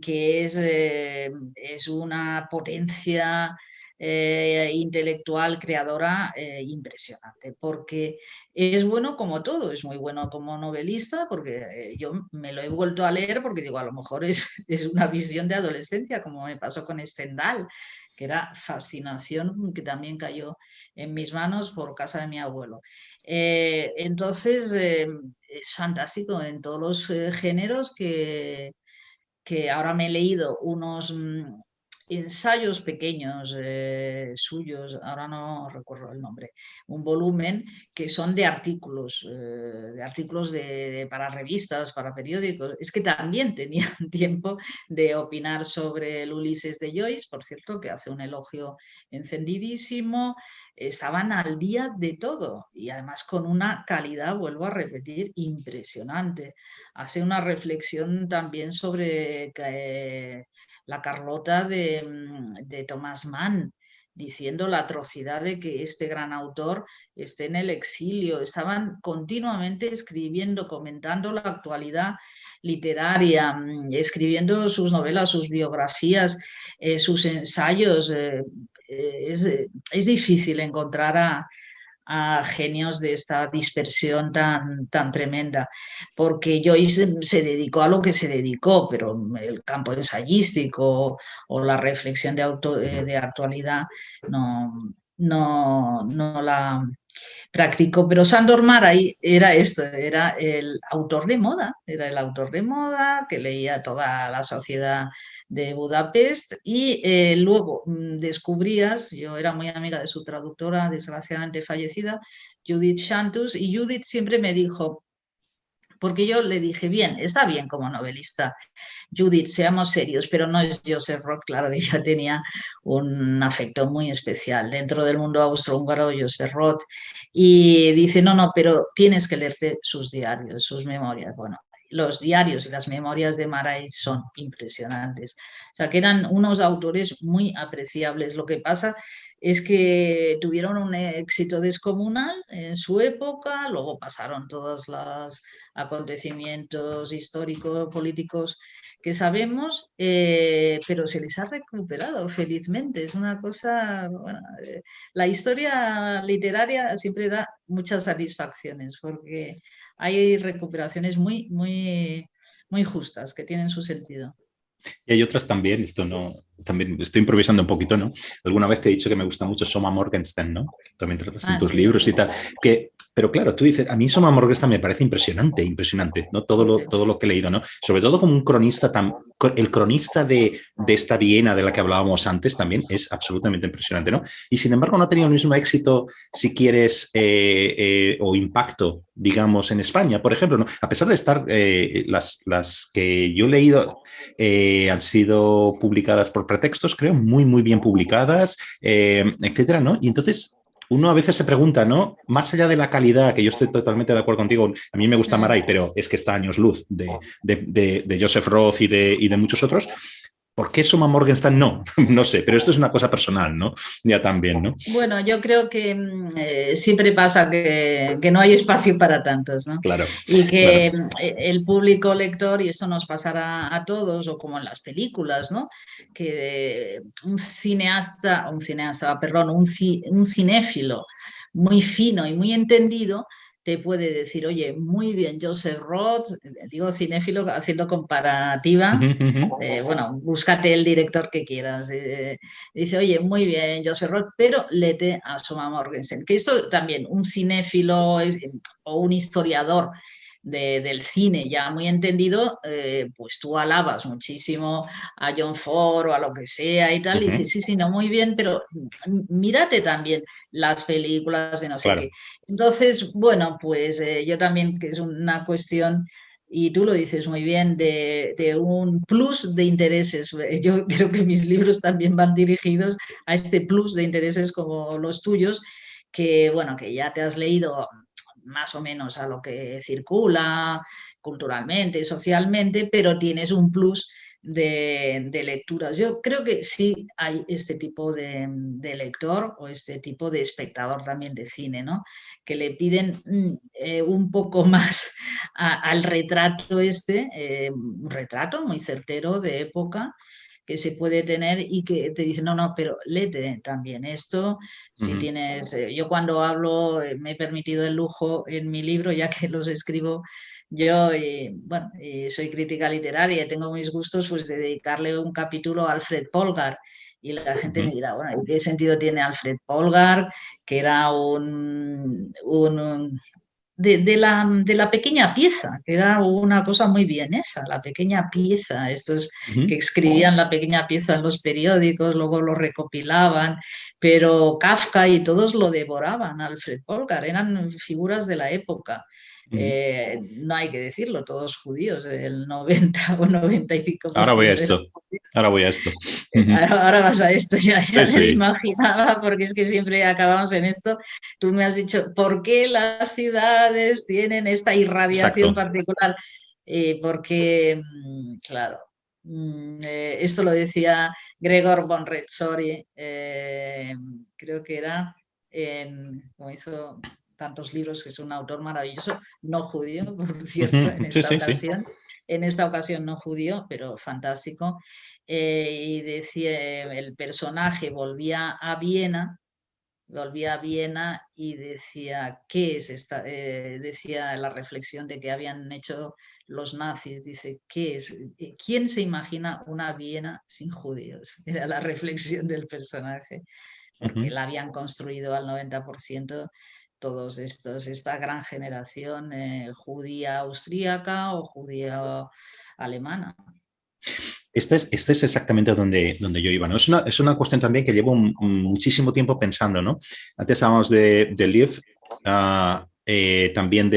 que es una potencia intelectual, creadora impresionante, porque es bueno como todo, es muy bueno como novelista, porque yo me lo he vuelto a leer porque digo, a lo mejor es una visión de adolescencia, como me pasó con Stendhal, que era fascinación, que también cayó en mis manos por casa de mi abuelo. Entonces, es fantástico en todos los géneros que ahora me he leído unos ensayos pequeños suyos, ahora no recuerdo el nombre, un volumen que son de artículos para revistas, para periódicos. Es que también tenían tiempo de opinar sobre el Ulises de Joyce, por cierto, que hace un elogio encendidísimo. Estaban al día de todo y además con una calidad, vuelvo a repetir, impresionante. Hace una reflexión también sobre la Carlota de Thomas Mann, diciendo la atrocidad de que este gran autor esté en el exilio. Estaban continuamente escribiendo, comentando la actualidad literaria, escribiendo sus novelas, sus biografías, sus ensayos. Es difícil encontrar a genios de esta dispersión tan tremenda, porque Joyce se dedicó a lo que se dedicó, pero el campo ensayístico o la reflexión de actualidad no la practicó. Pero Sándor Márai era esto, era el autor de moda, que leía toda la sociedad de Budapest y luego descubrías, yo era muy amiga de su traductora, desgraciadamente fallecida, Judith Shantus, y Judith siempre me dijo, porque yo le dije, bien, está bien como novelista, Judith, seamos serios, pero no es Joseph Roth. Claro que yo tenía un afecto muy especial dentro del mundo austrohúngaro, Joseph Roth, y dice, no, pero tienes que leerte sus diarios, sus memorias. Bueno, los diarios y las memorias de Márai son impresionantes. O sea, que eran unos autores muy apreciables. Lo que pasa es que tuvieron un éxito descomunal en su época, luego pasaron todos los acontecimientos históricos, políticos que sabemos, pero se les ha recuperado felizmente. Es una cosa, bueno, la historia literaria siempre da muchas satisfacciones porque hay recuperaciones muy, muy, muy justas que tienen su sentido. Y hay otras también, esto no, también estoy improvisando un poquito, ¿no? Alguna vez te he dicho que me gusta mucho Soma Morgenstern, ¿no? También tratas en tus libros y tal. Pero claro, tú dices, a mí Soma Morgenstern me parece impresionante, ¿no? Todo lo que he leído, ¿no? Sobre todo como un cronista el cronista de esta Viena de la que hablábamos antes también es absolutamente impresionante, ¿no? Y sin embargo no ha tenido el mismo éxito, si quieres, o impacto, digamos, en España, por ejemplo, ¿no? A pesar de estar, las que yo he leído han sido publicadas por pretextos, creo, muy, muy bien publicadas, etcétera, ¿no? Y entonces uno a veces se pregunta, ¿no? Más allá de la calidad, que yo estoy totalmente de acuerdo contigo, a mí me gusta Márai, pero es que está años luz de Joseph Roth y de muchos otros, ¿Por qué Soma Morgenstern no? No sé, pero esto es una cosa personal, ¿no? Ya también, ¿no? Bueno, yo creo que siempre pasa que no hay espacio para tantos, ¿no? Claro, Y que claro. el público lector, y eso nos pasará a todos, o como en las películas, ¿no? Que un cinéfilo muy fino y muy entendido te puede decir, oye, muy bien, Joseph Roth, digo cinéfilo haciendo comparativa, bueno, búscate el director que quieras. Dice, oye, muy bien, Joseph Roth, pero léete a Soma Morgenstern. Que esto también, un cinéfilo o un historiador del cine ya muy entendido, pues tú alabas muchísimo a John Ford o a lo que sea y tal, y dices, sí, sí, no, muy bien, pero mírate también las películas de no sé Claro. qué. Entonces, bueno, pues yo también, que es una cuestión, y tú lo dices muy bien, de un plus de intereses. Yo creo que mis libros también van dirigidos a este plus de intereses como los tuyos, que bueno, que ya te has leído más o menos a lo que circula culturalmente, socialmente, pero tienes un plus de lecturas. Yo creo que sí hay este tipo de lector o este tipo de espectador también de cine, ¿no? Que le piden un poco más al retrato un retrato muy certero de época que se puede tener y que te dicen, no, no, pero léete también esto, si tienes, yo cuando hablo me he permitido el lujo en mi libro, ya que los escribo yo, bueno, soy crítica literaria y tengo mis gustos, pues de dedicarle un capítulo a Alfred Polgar. Y la gente me dirá, bueno, ¿y qué sentido tiene Alfred Polgar? Que era de la pequeña pieza, que era una cosa muy vienesa, la pequeña pieza, estos que escribían la pequeña pieza en los periódicos, luego lo recopilaban, pero Kafka y todos lo devoraban, Alfred Polgar, eran figuras de la época. No hay que decirlo, todos judíos, el 90 o 95%. Ahora voy a esto. Ahora voy a esto. Ahora vas a esto, ya me Sí. lo imaginaba, porque es que siempre acabamos en esto. Tú me has dicho, ¿por qué las ciudades tienen esta irradiación Exacto. particular? Porque, claro, esto lo decía Gregor von Retsori, creo que era, como hizo tantos libros, que es un autor maravilloso, no judío, por cierto, en esta ocasión. En esta ocasión no judío, pero fantástico. Y decía, el personaje volvía a Viena y decía, ¿qué es esta? Decía la reflexión de que habían hecho los nazis, dice, ¿qué es? ¿Quién se imagina una Viena sin judíos? Era la reflexión del personaje, porque la habían construido al 90% todos estos, esta gran generación judía austríaca o judía alemana. Este es exactamente donde yo iba, ¿no? Es una cuestión también que llevo muchísimo tiempo pensando, ¿no? Antes hablábamos de Liev, también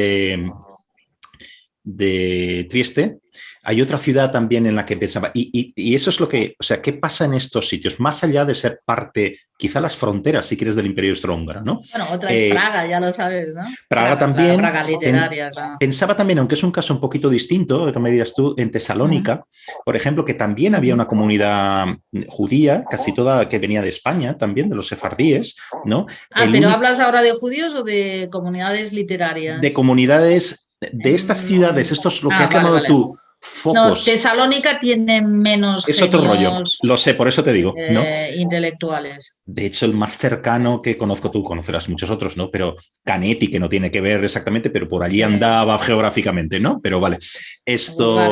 de Trieste. Hay otra ciudad también en la que pensaba, y eso es lo que, o sea, ¿qué pasa en estos sitios? Más allá de ser parte, quizá las fronteras, si quieres, del Imperio Austrohúngaro, ¿no? Bueno, otra es Praga, ya lo sabes, ¿no? Praga también. Praga literaria, claro. Pensaba también, aunque es un caso un poquito distinto, que me dirás tú, en Tesalónica, por ejemplo, que también había una comunidad judía, casi toda que venía de España, también, de los sefardíes, ¿no? ¿Pero hablas ahora de judíos o de comunidades literarias? De comunidades de estas ciudades, esto es lo que has llamado tú. Focos. No, Tesalónica tiene menos es otro rollo, lo sé, por eso te digo, ¿no? Intelectuales. De hecho, el más cercano que conozco, tú conocerás muchos otros, ¿no? Pero Canetti, que no tiene que ver exactamente, pero por allí andaba geográficamente, ¿no? Pero vale, esto,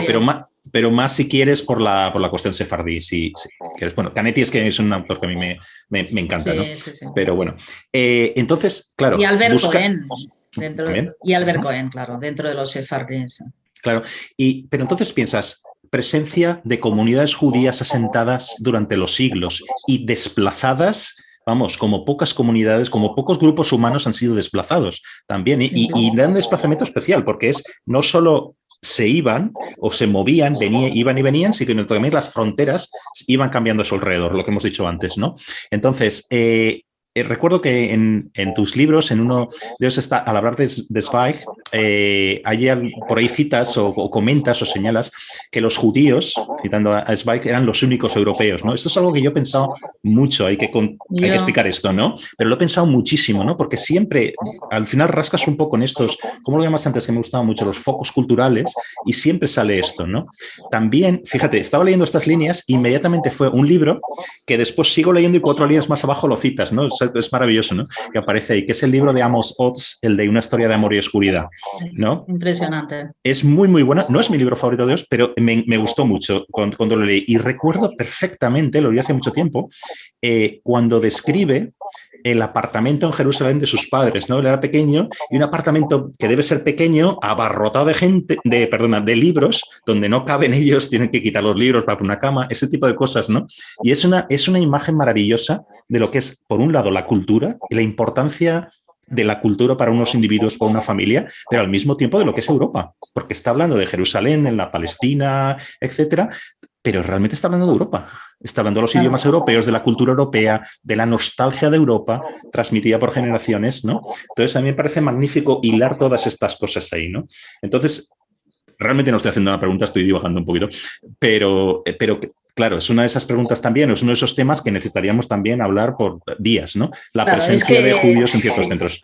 pero más si quieres por la cuestión sefardí, si quieres. Bueno, Canetti es que es un autor que a mí me encanta, ¿no? Sí. Pero bueno, entonces, claro. Y Albert Cohen. Y Albert Cohen, claro, dentro de los sefardíes. Claro, pero entonces piensas, presencia de comunidades judías asentadas durante los siglos y desplazadas, vamos, como pocas comunidades, como pocos grupos humanos han sido desplazados también, y dan desplazamiento especial, porque es no solo se iban o se movían, iban y venían, sino que también las fronteras iban cambiando a su alrededor, lo que hemos dicho antes, ¿no? Entonces, recuerdo que en tus libros, en uno de ellos está, al hablar de Zweig, por ahí citas o comentas o señalas que los judíos, citando a Zweig, eran los únicos europeos, ¿no? Esto es algo que yo he pensado mucho, hay que explicar esto, ¿no? Pero lo he pensado muchísimo, ¿no? Porque siempre, al final rascas un poco en estos, ¿cómo lo llamas antes? Que me gustaban mucho, los focos culturales, y siempre sale esto, ¿no? También, fíjate, estaba leyendo estas líneas, inmediatamente fue un libro que después sigo leyendo y 4 líneas más abajo lo citas, ¿no? Es maravilloso, ¿no? Que aparece ahí, que es el libro de Amos Oz, el de Una historia de amor y oscuridad, ¿no? Impresionante. Es muy, muy buena. No es mi libro favorito de Oz, pero me gustó mucho cuando lo leí. Y recuerdo perfectamente, lo leí hace mucho tiempo, cuando describe el apartamento en Jerusalén de sus padres, ¿no? Él era pequeño y un apartamento que debe ser pequeño, abarrotado de gente, de libros, donde no caben ellos, tienen que quitar los libros para una cama, ese tipo de cosas, ¿no? Y es una imagen maravillosa de lo que es, por un lado, la cultura y la importancia de la cultura para unos individuos, para una familia, pero al mismo tiempo de lo que es Europa, porque está hablando de Jerusalén, en la Palestina, etcétera, pero realmente está hablando de Europa. Está hablando de los idiomas europeos, de la cultura europea, de la nostalgia de Europa, transmitida por generaciones, ¿no? Entonces, a mí me parece magnífico hilar todas estas cosas ahí, ¿no? Entonces, realmente no estoy haciendo una pregunta, estoy dibujando un poquito, pero claro, es una de esas preguntas también, es uno de esos temas que necesitaríamos también hablar por días, ¿no? La presencia de judíos en ciertos centros.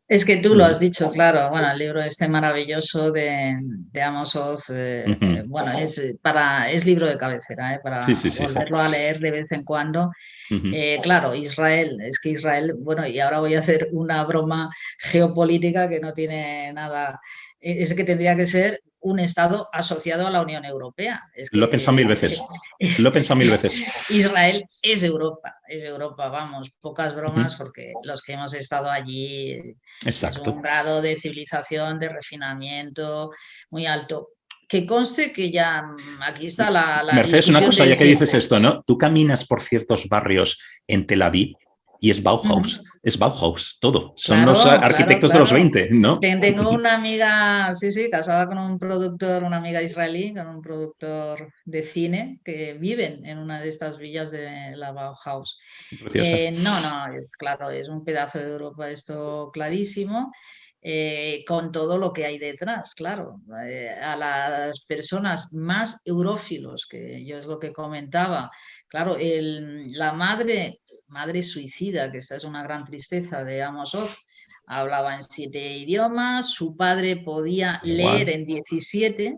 Es que tú lo has dicho, claro. Bueno, el libro este maravilloso de Amos Oz, bueno, es libro de cabecera, para volverlo a leer de vez en cuando. Claro, Israel, es que Israel, bueno, y ahora voy a hacer una broma geopolítica que no tiene nada, es que tendría que ser un Estado asociado a la Unión Europea. Lo he pensado 1000 veces. Lo he pensado 1000 veces. Israel es Europa, vamos, pocas bromas, porque los que hemos estado allí, exacto, es un grado de civilización, de refinamiento muy alto. Que conste que ya aquí está la Mercedes, una cosa, ya que dices esto, ¿no? Tú caminas por ciertos barrios en Tel Aviv y es Bauhaus, es Bauhaus, todo. Son los arquitectos de los 20, ¿no? Tengo una amiga, sí, casada con un productor, una amiga israelí, con un productor de cine, que viven en una de estas villas de la Bauhaus. No, es claro, es un pedazo de Europa esto clarísimo. Con todo lo que hay detrás, claro. A las personas más eurófilos, que yo es lo que comentaba, claro, la madre suicida, que esta es una gran tristeza de Amos Oz, hablaba en 7 idiomas, su padre podía leer en 17,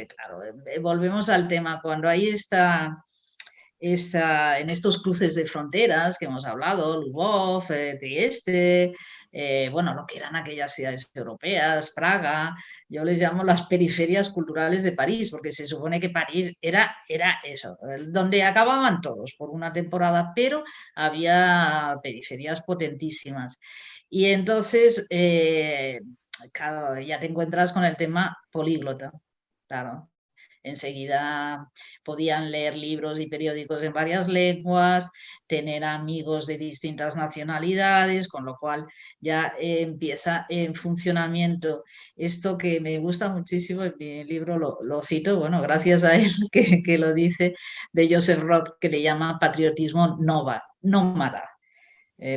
claro. Volvemos al tema, cuando ahí está en estos cruces de fronteras que hemos hablado, Lvov, Trieste, bueno, lo que eran aquellas ciudades europeas, Praga, yo les llamo las periferias culturales de París, porque se supone que París era eso, donde acababan todos por una temporada, pero había periferias potentísimas. Y entonces, claro, ya te encuentras con el tema políglota, claro. Enseguida podían leer libros y periódicos en varias lenguas, tener amigos de distintas nacionalidades, con lo cual ya empieza en funcionamiento esto que me gusta muchísimo, en mi libro lo cito, bueno, gracias a él que lo dice, de Joseph Roth, que le llama patriotismo nómada.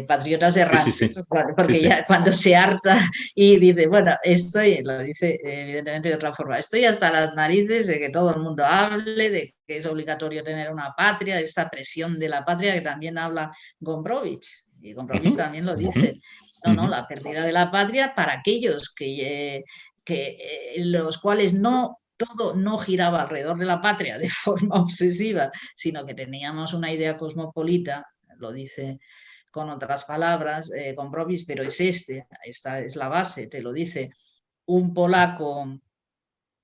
Patriotas errantes, sí. Porque ya cuando se harta y dice, bueno, lo dice evidentemente de otra forma, estoy hasta las narices de que todo el mundo hable, de que es obligatorio tener una patria, de esta presión de la patria que también habla Gombrowicz, y Gombrowicz también lo dice, no, la pérdida de la patria para aquellos que los cuales todo no giraba alrededor de la patria de forma obsesiva, sino que teníamos una idea cosmopolita, lo dice con otras palabras, Gombrowicz, pero esta es la base, te lo dice un polaco,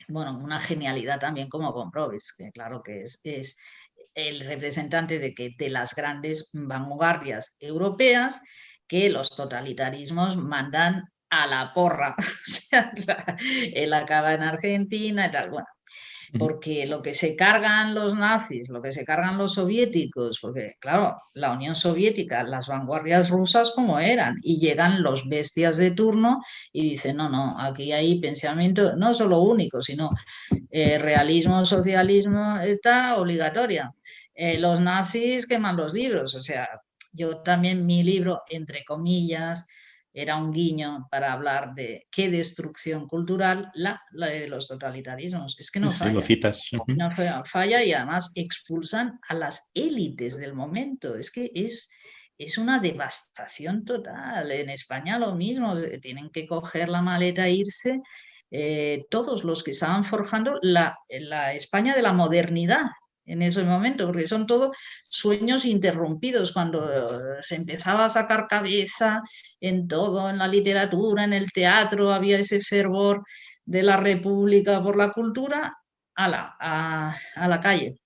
bueno, una genialidad también como Gombrowicz, que claro que es el representante de las grandes vanguardias europeas, que los totalitarismos mandan a la porra, o sea, él acaba en Argentina y tal, bueno. Porque lo que se cargan los nazis, lo que se cargan los soviéticos, porque claro, la Unión Soviética, las vanguardias rusas como eran, y llegan los bestias de turno y dicen, no, aquí hay pensamiento no solo único, sino realismo, socialismo, está obligatoria. Los nazis queman los libros, o sea, yo también mi libro, entre comillas, era un guiño para hablar de qué destrucción cultural la de los totalitarismos. Es que no Sí, lo falla. citas. No falla y además expulsan a las élites del momento. Es que es una devastación total. En España lo mismo, tienen que coger la maleta e irse todos los que estaban forjando la España de la modernidad en ese momento, porque son todos sueños interrumpidos cuando se empezaba a sacar cabeza en todo, en la literatura, en el teatro, había ese fervor de la República por la cultura, a la calle.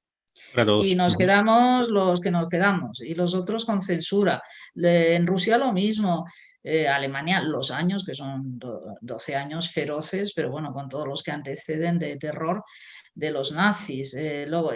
Y nos quedamos los que nos quedamos y los otros con censura. En Rusia lo mismo. Alemania, los años, que son 12 años feroces, pero bueno, con todos los que anteceden de terror de los nazis. Luego,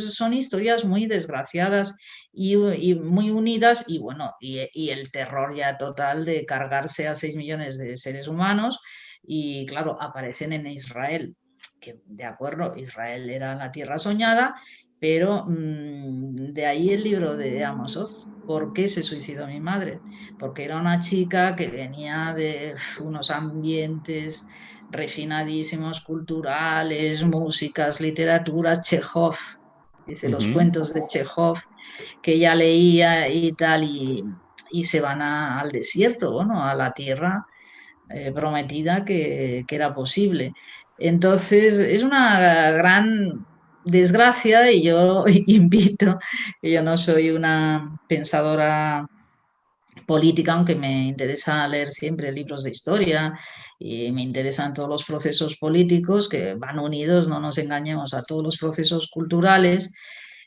son historias muy desgraciadas y muy unidas y bueno, y el terror ya total de cargarse a 6 millones de seres humanos y claro, aparecen en Israel, que de acuerdo, Israel era la tierra soñada, pero de ahí el libro de Amos Oz. ¿Por qué se suicidó mi madre? Porque era una chica que venía de unos ambientes refinadísimos, culturales, músicas, literatura, Chekhov, dice los cuentos de Chekhov, que ella leía y tal, y se van al desierto, bueno, a la tierra prometida que era posible. Entonces, es una gran desgracia y yo invito, yo no soy una pensadora política, aunque me interesa leer siempre libros de historia y me interesan todos los procesos políticos que van unidos, no nos engañemos, a todos los procesos culturales.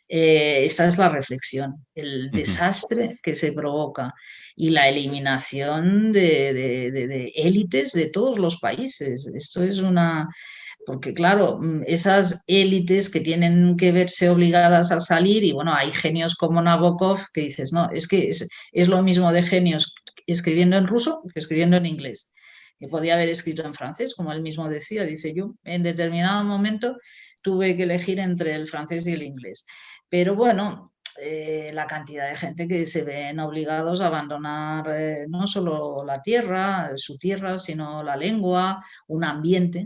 Esta es la reflexión, el desastre que se provoca y la eliminación de élites de todos los países. Esto es una... Porque claro, esas élites que tienen que verse obligadas a salir y bueno, hay genios como Nabokov que dices, no, es que es lo mismo de genios escribiendo en ruso que escribiendo en inglés. Que podía haber escrito en francés, como él mismo decía, dice yo, en determinado momento tuve que elegir entre el francés y el inglés. Pero bueno, la cantidad de gente que se ven obligados a abandonar no solo la tierra, su tierra, sino la lengua, un ambiente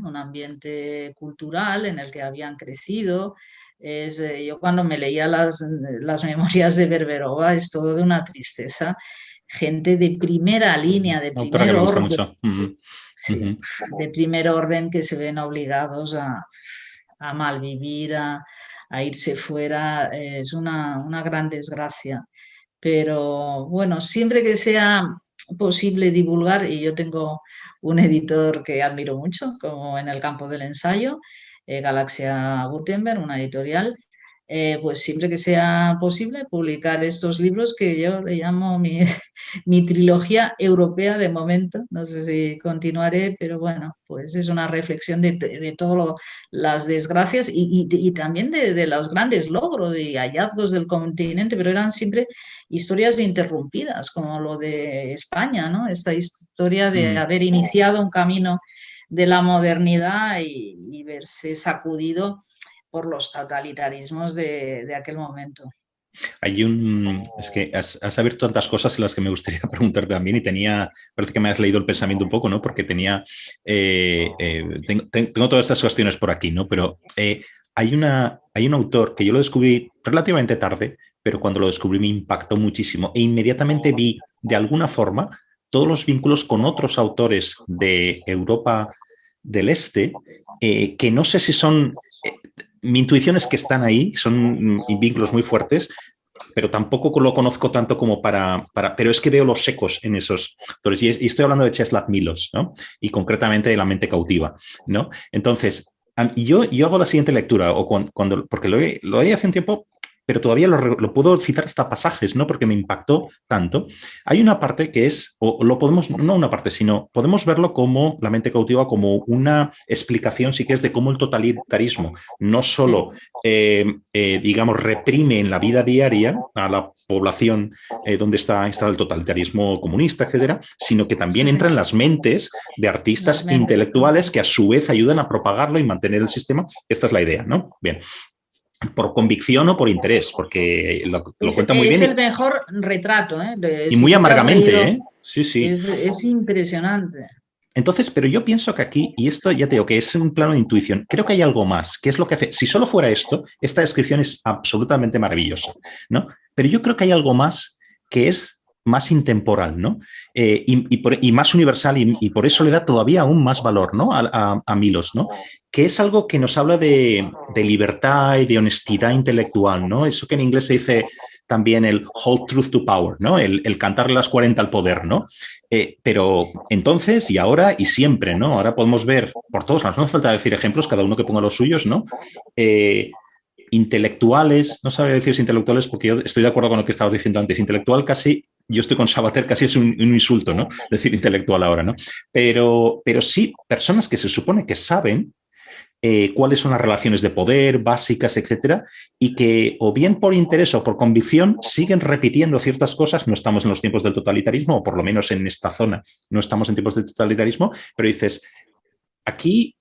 cultural en el que habían crecido. Yo cuando me leía las memorias de Berberova es todo de una tristeza. Gente de primera línea, de primer orden, sí, de primer orden que se ven obligados a malvivir, a irse fuera, es una gran desgracia. Pero bueno, siempre que sea posible divulgar, y yo tengo un editor que admiro mucho, como en el campo del ensayo, Galaxia Gutenberg, una editorial, pues siempre que sea posible publicar estos libros que yo le llamo mi trilogía europea de momento. No sé si continuaré, pero bueno, pues es una reflexión de todas las desgracias y también de los grandes logros y hallazgos del continente, pero eran siempre historias interrumpidas, como lo de España, ¿no? Esta historia de haber iniciado un camino de la modernidad y verse sacudido por los totalitarismos de aquel momento. Es que has abierto tantas cosas en las que me gustaría preguntar también y parece que me has leído el pensamiento un poco, ¿no? Porque tengo todas estas cuestiones por aquí, ¿no? Pero hay un autor que yo lo descubrí relativamente tarde, pero cuando lo descubrí me impactó muchísimo e inmediatamente vi de alguna forma todos los vínculos con otros autores de Europa del Este, que no sé si son... mi intuición es que están ahí, son vínculos muy fuertes, pero tampoco lo conozco tanto como pero es que veo los ecos en esos autores. Y estoy hablando de Czeslaw Milosz, ¿no? Y concretamente de La mente cautiva, ¿no? Entonces, yo hago la siguiente lectura, porque lo leí hace un tiempo, pero todavía lo puedo citar hasta pasajes, ¿no? Porque me impactó tanto. Hay una parte que es, no una parte, sino podemos verlo como La mente cautiva, como una explicación, si quieres, de cómo el totalitarismo no solo, digamos, reprime en la vida diaria a la población donde está el totalitarismo comunista, etcétera, sino que también entra en las mentes de artistas intelectuales que a su vez ayudan a propagarlo y mantener el sistema. Esta es la idea, ¿no? Bien. por convicción o por interés, porque lo cuenta muy Es bien el mejor retrato, y si muy tú te has amargamente, leído, ¿eh? Sí, sí. es impresionante. Entonces, pero yo pienso que aquí, y esto ya te digo que es un plano de intuición, creo que hay algo más, que es lo que hace, si solo fuera esto, esta descripción es absolutamente maravillosa, ¿no? Pero yo creo que hay algo más que es más intemporal, ¿no? Y más universal, y por eso le da todavía aún más valor, ¿no? A Milos, ¿no? Que es algo que nos habla de libertad y de honestidad intelectual, ¿no? Eso que en inglés se dice también el hold truth to power, ¿no? El cantarle las 40 al poder, ¿no? Pero entonces y ahora y siempre, ¿no? Ahora podemos ver por todos lados, no hace falta decir ejemplos, cada uno que ponga los suyos, ¿no? Intelectuales, no sabría decir intelectuales porque yo estoy de acuerdo con lo que estabas diciendo antes, intelectual casi, yo estoy con Sabater, casi es un insulto, ¿no? Decir intelectual ahora, ¿no? Pero sí, personas que se supone que saben cuáles son las relaciones de poder básicas, etcétera, y que o bien por interés o por convicción siguen repitiendo ciertas cosas. No estamos en los tiempos del totalitarismo, o por lo menos en esta zona no estamos en tiempos de totalitarismo, pero dices, aquí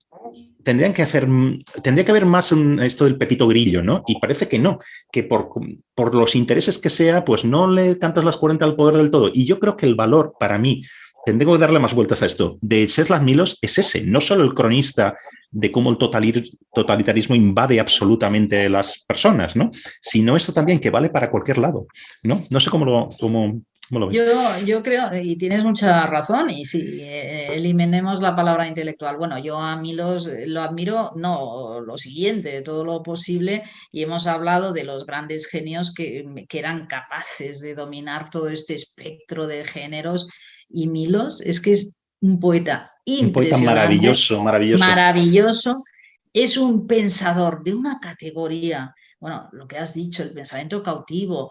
tendría que haber más esto del pepito grillo, ¿no? Y parece que no, que por los intereses que sea, pues no le cantas las 40 al poder del todo. Y yo creo que el valor para mí, tengo que darle más vueltas a esto, de Czesław Milosz es ese, no solo el cronista de cómo el totalitarismo invade absolutamente las personas, ¿no? Sino esto también que vale para cualquier lado, ¿no? No sé cómo lo ves. Yo creo, y tienes mucha razón, y sí, eliminemos la palabra intelectual. Bueno, yo a mí lo admiro, no lo siguiente, todo lo posible, y hemos hablado de los grandes genios que eran capaces de dominar todo este espectro de géneros, y Milos es que es un poeta Un poeta impresionante, maravilloso, maravilloso. maravilloso, es un pensador de una categoría. Bueno, lo que has dicho, el pensamiento cautivo,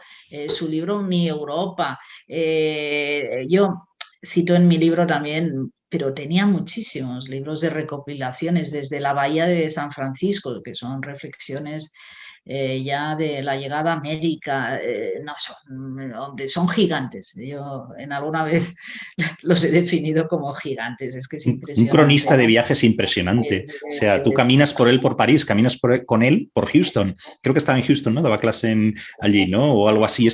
su libro Mi Europa. Yo cito en mi libro también, pero tenía muchísimos libros de recopilaciones desde la Bahía de San Francisco, que son reflexiones ya de la llegada a América. No, hombre, son gigantes. Yo en alguna vez los he definido como gigantes, es que es Un impresionante, cronista de ¿no? viajes impresionante. Es, O sea, tú caminas por él por París, caminas con él por Houston. Creo que estaba en Houston, ¿no? Daba clase allí, ¿no? O algo así.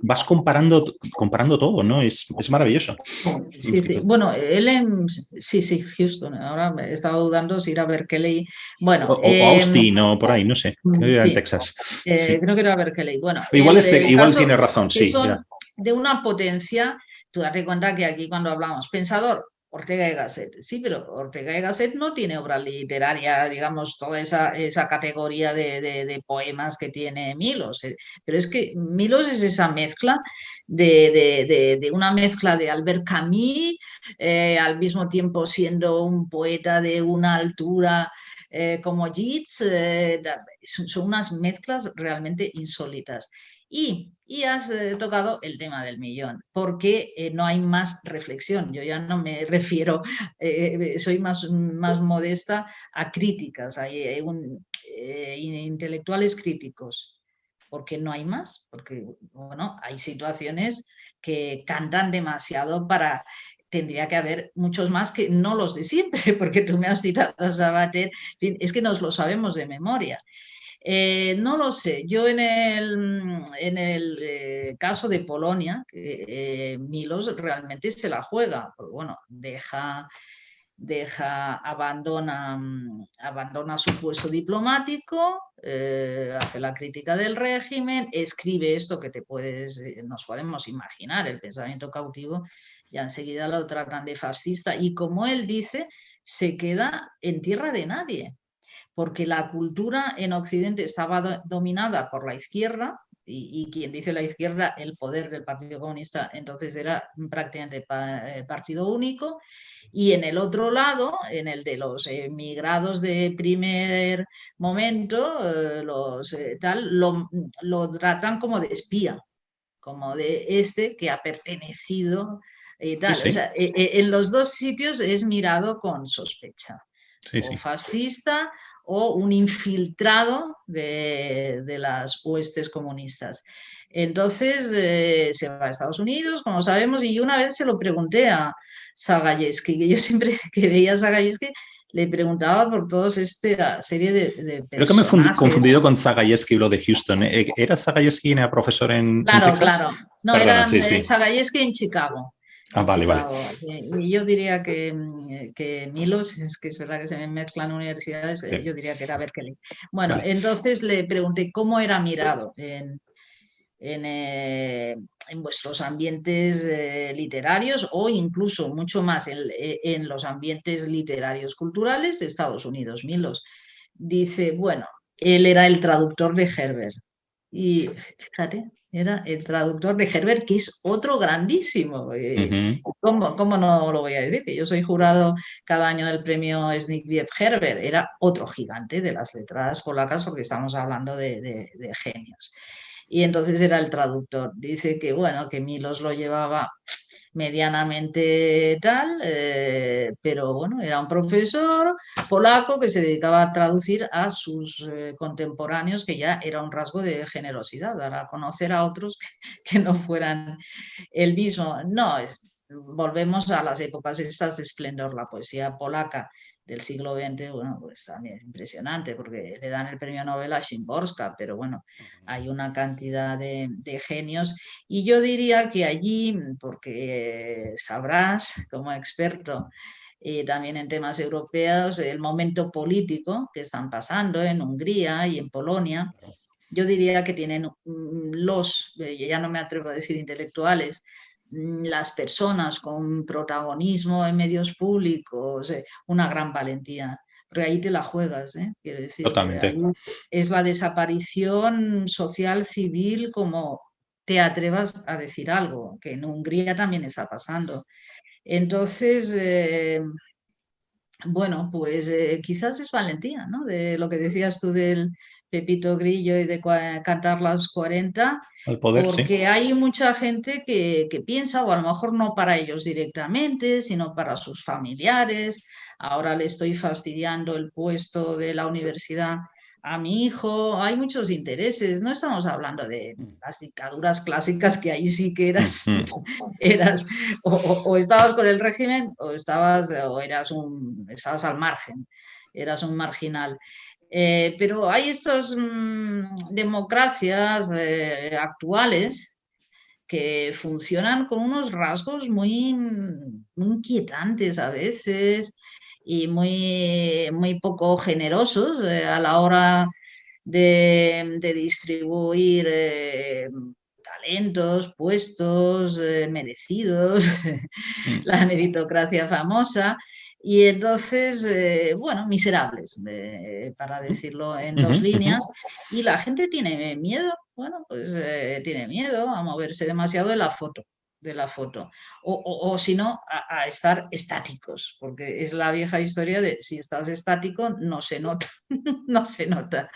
Vas comparando todo, ¿no? Es maravilloso. sí, sí. Bueno, sí, Houston. Ahora me estaba dudando si ir a Berkeley. Bueno, O Austin o por ahí, no sé. Creo que era en sí, Texas. Sí. creo que era Berkeley. Bueno, Igual caso tiene razón, que sí. son Ya. de una potencia. Tú date cuenta que aquí cuando hablamos pensador, Ortega y Gasset, sí, pero Ortega y Gasset no tiene obra literaria, digamos, toda esa categoría de poemas que tiene Milos. Pero es que Milos es esa mezcla de una mezcla de Albert Camus, al mismo tiempo siendo un poeta de una altura como Yeats, son unas mezclas realmente insólitas. Y has tocado el tema del millón, porque no hay más reflexión. Yo ya no me refiero, soy más modesta a críticas, hay intelectuales críticos, porque no hay más, porque bueno, hay situaciones que cantan demasiado para. Tendría que haber muchos más que no los de siempre, porque tú me has citado a Sabater, es que nos lo sabemos de memoria. No lo sé. Yo en el caso de Polonia, Milos realmente se la juega. Pero bueno, abandona su puesto diplomático, hace la crítica del régimen, escribe esto que nos podemos imaginar, el pensamiento cautivo, y enseguida lo tratan de fascista. Y como él dice, se queda en tierra de nadie, porque la cultura en Occidente estaba dominada por la izquierda, y quien dice la izquierda, el poder del Partido Comunista, entonces era prácticamente partido único, y en el otro lado, en el de los emigrados de primer momento, lo tratan como de espía, como de que ha pertenecido y tal. Sí, O sí. sea, en los dos sitios es mirado con sospecha, Sí, o sí. fascista o un infiltrado de las huestes comunistas. Entonces se va a Estados Unidos, como sabemos, y yo una vez se lo pregunté a Sagayevsky, que yo siempre que veía a Sagayevsky le preguntaba por toda esta serie de personajes. Creo que me he confundido con Zagayevsky y lo de Houston. ¿Era Zagayevsky quien era profesor en Texas? Claro. No, Perdona, era sí. Zagayevsky en Chicago. Vale. Y yo diría que Milos, es que es verdad que se me mezclan universidades, Sí. yo diría que era Berkeley. Bueno, Vale. entonces le pregunté cómo era mirado en vuestros ambientes literarios o incluso mucho más en los ambientes literarios culturales de Estados Unidos. Milos dice, bueno, él era el traductor de Herbert y fíjate, era el traductor de Herbert, que es otro grandísimo. ¿Cómo no lo voy a decir? Que yo soy jurado cada año del premio Zbigniew Herbert. Era otro gigante de las letras polacas porque estamos hablando de genios. Y entonces era el traductor. Dice que, bueno, que Milos lo llevaba medianamente tal, pero bueno, era un profesor polaco que se dedicaba a traducir a sus contemporáneos, que ya era un rasgo de generosidad, dar a conocer a otros que no fueran el mismo. No, volvemos a las épocas estas de esplendor, la poesía polaca del siglo XX, bueno, pues también es impresionante porque le dan el premio Nobel a Szymborska, pero bueno, hay una cantidad de genios y yo diría que allí, porque sabrás como experto también en temas europeos, el momento político que están pasando en Hungría y en Polonia, yo diría que tienen ya no me atrevo a decir intelectuales, las personas con protagonismo en medios públicos, una gran valentía. Porque ahí te la juegas, quiero decir. Totalmente. Ahí es la desaparición social, civil, como te atrevas a decir algo, que en Hungría también está pasando. Entonces, bueno, pues quizás es valentía, ¿no? De lo que decías tú del Pepito Grillo y de cantar las 40, El poder, porque hay mucha gente que piensa, o a lo mejor no para ellos directamente, sino para sus familiares. Ahora le estoy fastidiando el puesto de la universidad a mi hijo. Hay muchos intereses. No estamos hablando de las dictaduras clásicas, que ahí sí que eras o estabas con el régimen o estabas al margen, eras un marginal. Pero hay estas democracias actuales que funcionan con unos rasgos muy inquietantes a veces y muy poco generosos a la hora de distribuir talentos, puestos merecidos, la meritocracia famosa. Y entonces, bueno, miserables, para decirlo en dos líneas, y la gente tiene miedo, bueno, pues tiene miedo a moverse demasiado de la foto, o si no, a estar estáticos, porque es la vieja historia de si estás estático no se nota, no se nota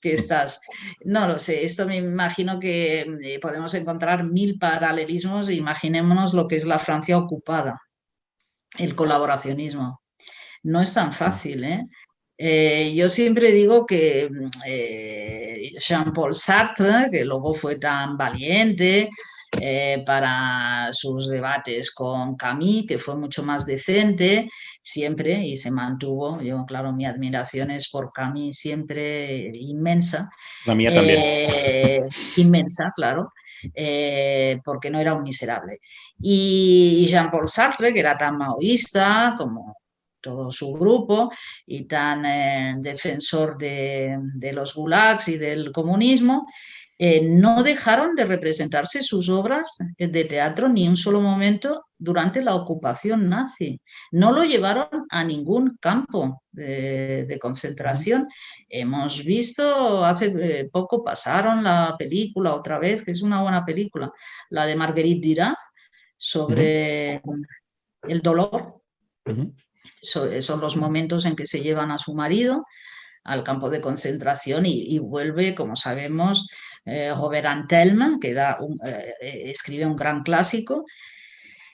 que estás, no lo sé, esto me imagino que podemos encontrar 1000 paralelismos, imaginémonos lo que es la Francia ocupada, el colaboracionismo. No es tan fácil, yo siempre digo que Jean-Paul Sartre, que luego fue tan valiente para sus debates con Camus, que fue mucho más decente, siempre, y se mantuvo. Yo, claro, mi admiración es por Camus siempre inmensa. La mía también. Inmensa, claro. Porque no era un miserable. Y Jean-Paul Sartre, que era tan maoísta como todo su grupo y tan defensor de los gulags y del comunismo, no dejaron de representarse sus obras de teatro ni un solo momento durante la ocupación nazi. No lo llevaron a ningún campo de concentración. Hemos visto, hace poco pasaron la película otra vez, que es una buena película, la de Marguerite Duras, sobre el dolor. Son los momentos en que se llevan a su marido al campo de concentración y vuelve, como sabemos, Robert Antelme, que escribe un gran clásico,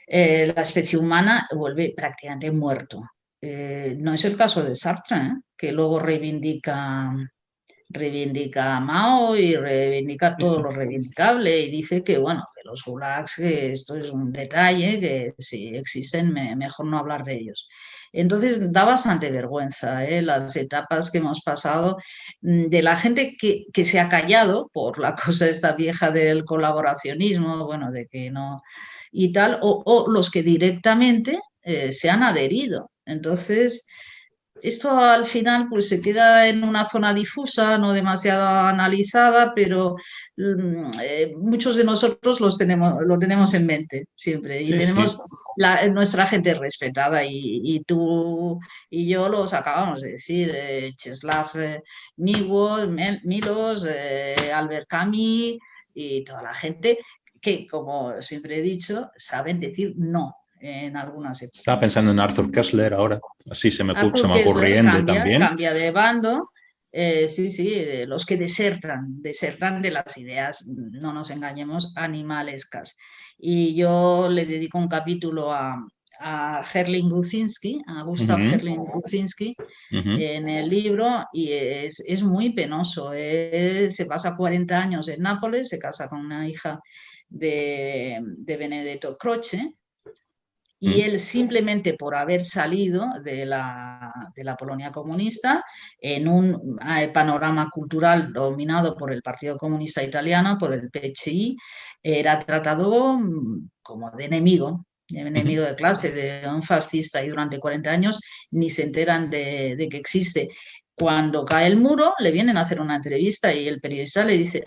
la especie humana vuelve prácticamente muerto. No es el caso de Sartre, que luego reivindica a Mao y reivindica todo lo reivindicable y dice que, bueno, que los gulags, que esto es un detalle, que si existen, mejor no hablar de ellos. Entonces da bastante vergüenza, las etapas que hemos pasado de la gente que se ha callado por la cosa esta vieja del colaboracionismo, bueno, de que no y tal, o los que directamente se han adherido. Entonces, esto al final pues se queda en una zona difusa, no demasiado analizada, pero muchos de nosotros lo tenemos en mente siempre y Sí, sí. tenemos nuestra gente respetada y tú y yo los acabamos de decir, Czeslaw Milos, Albert Camus y toda la gente que, como siempre he dicho, saben decir no en algunas Estaba épocas. pensando en Arthur Koestler ahora, así se me Arthur ocurre Koestler también. cambia de bando. Sí, sí, los que desertan de las ideas, no nos engañemos, animalescas. Y yo le dedico un capítulo a Herling Gruzinski, a Gustav Herling Gruzinski, en el libro, y es muy penoso. Se pasa 40 años en Nápoles, se casa con una hija de Benedetto Croce, y él simplemente por haber salido de la Polonia comunista en un panorama cultural dominado por el Partido Comunista Italiano, por el PCI, era tratado como de enemigo de clase, de un fascista, y durante 40 años ni se enteran de que existe. Cuando cae el muro, le vienen a hacer una entrevista y el periodista le dice,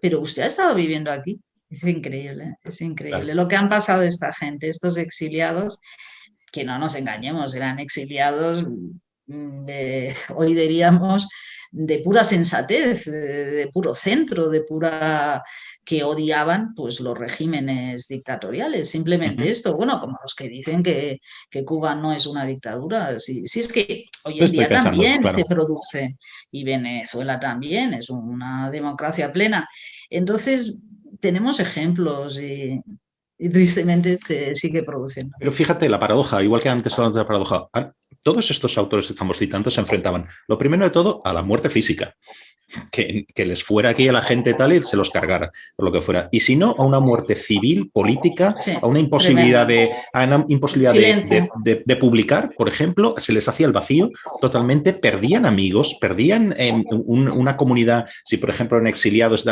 pero usted ha estado viviendo aquí. Es increíble, es increíble. Claro. Lo que han pasado esta gente, estos exiliados, que no nos engañemos, eran exiliados, hoy diríamos, de pura sensatez, de puro centro, de pura que odiaban pues los regímenes dictatoriales, simplemente esto, bueno, como los que dicen que Cuba no es una dictadura, si es que hoy en día también se produce, y Venezuela también es una democracia plena. Entonces, tenemos ejemplos y tristemente se sigue produciendo. Pero fíjate la paradoja, igual que antes hablamos de la paradoja, todos estos autores que estamos citando se enfrentaban, lo primero de todo, a la muerte física. Que les fuera aquí a la gente tal y se los cargara, o lo que fuera. Y si no, a una muerte civil, política, sí, a una imposibilidad, de publicar, por ejemplo, se les hacía el vacío totalmente, perdían amigos, perdían una comunidad. Si, por ejemplo, eran exiliados,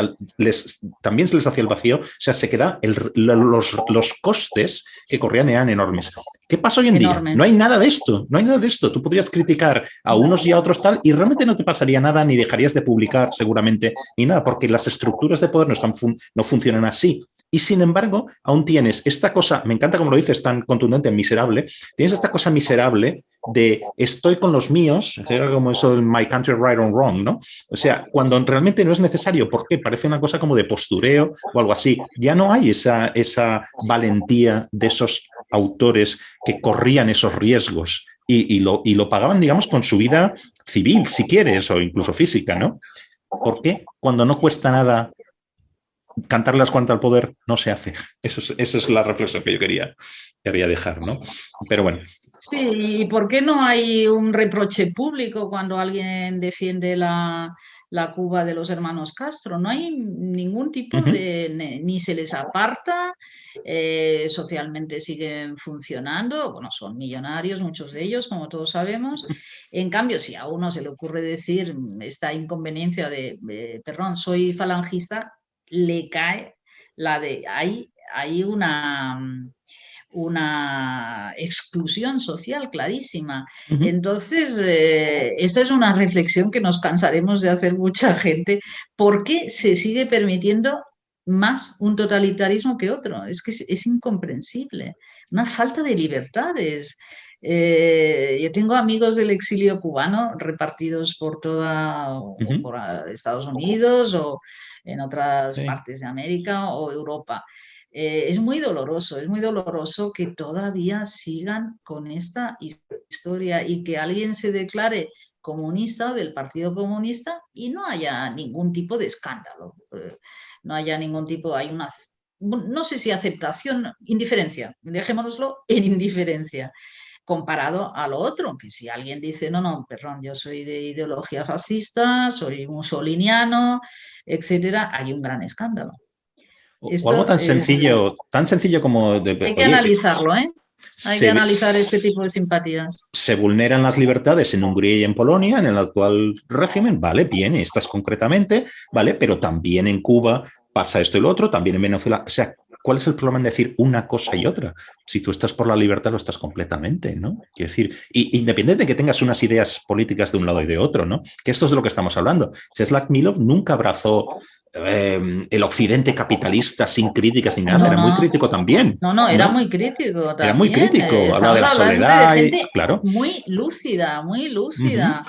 también se les hacía el vacío, o sea, se queda los costes que corrían eran enormes. ¿Qué pasa hoy en día? No hay nada de esto, no hay nada de esto. Tú podrías criticar a unos y a otros tal y realmente no te pasaría nada, ni dejarías de publicar seguramente, ni nada, porque las estructuras de poder no funcionan así. Y sin embargo, aún tienes esta cosa, me encanta como lo dices, tan contundente, miserable, tienes esta cosa miserable de estoy con los míos, como eso del my country right or wrong, ¿no? O sea, cuando realmente no es necesario, ¿por qué? Parece una cosa como de postureo o algo así. Ya no hay esa valentía de esos autores que corrían esos riesgos y lo pagaban, digamos, con su vida civil, si quieres, o incluso física, ¿no? ¿Por qué? Cuando no cuesta nada cantar las cuantas al poder, no se hace. Esa es la reflexión que yo quería dejar, ¿no? Pero bueno. Sí, ¿y por qué no hay un reproche público cuando alguien defiende la Cuba de los hermanos Castro? No hay ningún tipo de... ni se les aparta, socialmente siguen funcionando, bueno, son millonarios muchos de ellos, como todos sabemos. En cambio, si a uno se le ocurre decir esta inconveniencia de perdón, soy falangista, le cae la de... Hay una exclusión social clarísima. Entonces, esta es una reflexión que nos cansaremos de hacer mucha gente. ¿Por qué se sigue permitiendo más un totalitarismo que otro? Es que es incomprensible. Una falta de libertades. Yo tengo amigos del exilio cubano repartidos por toda por Estados Unidos o en otras partes de América o Europa. Es muy doloroso que todavía sigan con esta historia y que alguien se declare comunista o del Partido Comunista y no haya ningún tipo de escándalo. No haya ningún tipo, hay una, no sé si aceptación, indiferencia, dejémoslo en indiferencia, comparado a lo otro, que si alguien dice, no, perdón, yo soy de ideología fascista, soy mussoliniano, etcétera, hay un gran escándalo. O algo tan sencillo como... hay que analizarlo, ¿eh? Hay que analizar este tipo de simpatías. Se vulneran las libertades en Hungría y en Polonia, en el actual régimen, vale, bien, estas concretamente, vale, pero también en Cuba pasa esto y lo otro, también en Venezuela. O sea, ¿cuál es el problema en decir una cosa y otra? Si tú estás por la libertad, lo estás completamente, ¿no? Quiero decir, independiente de que tengas unas ideas políticas de un lado y de otro, ¿no? Que esto es de lo que estamos hablando. Czeslaw Milov nunca abrazó el occidente capitalista sin críticas ni nada, era muy crítico también. No, era muy crítico también. Era muy crítico, hablaba de la soledad, de gente claro. Muy lúcida, muy lúcida.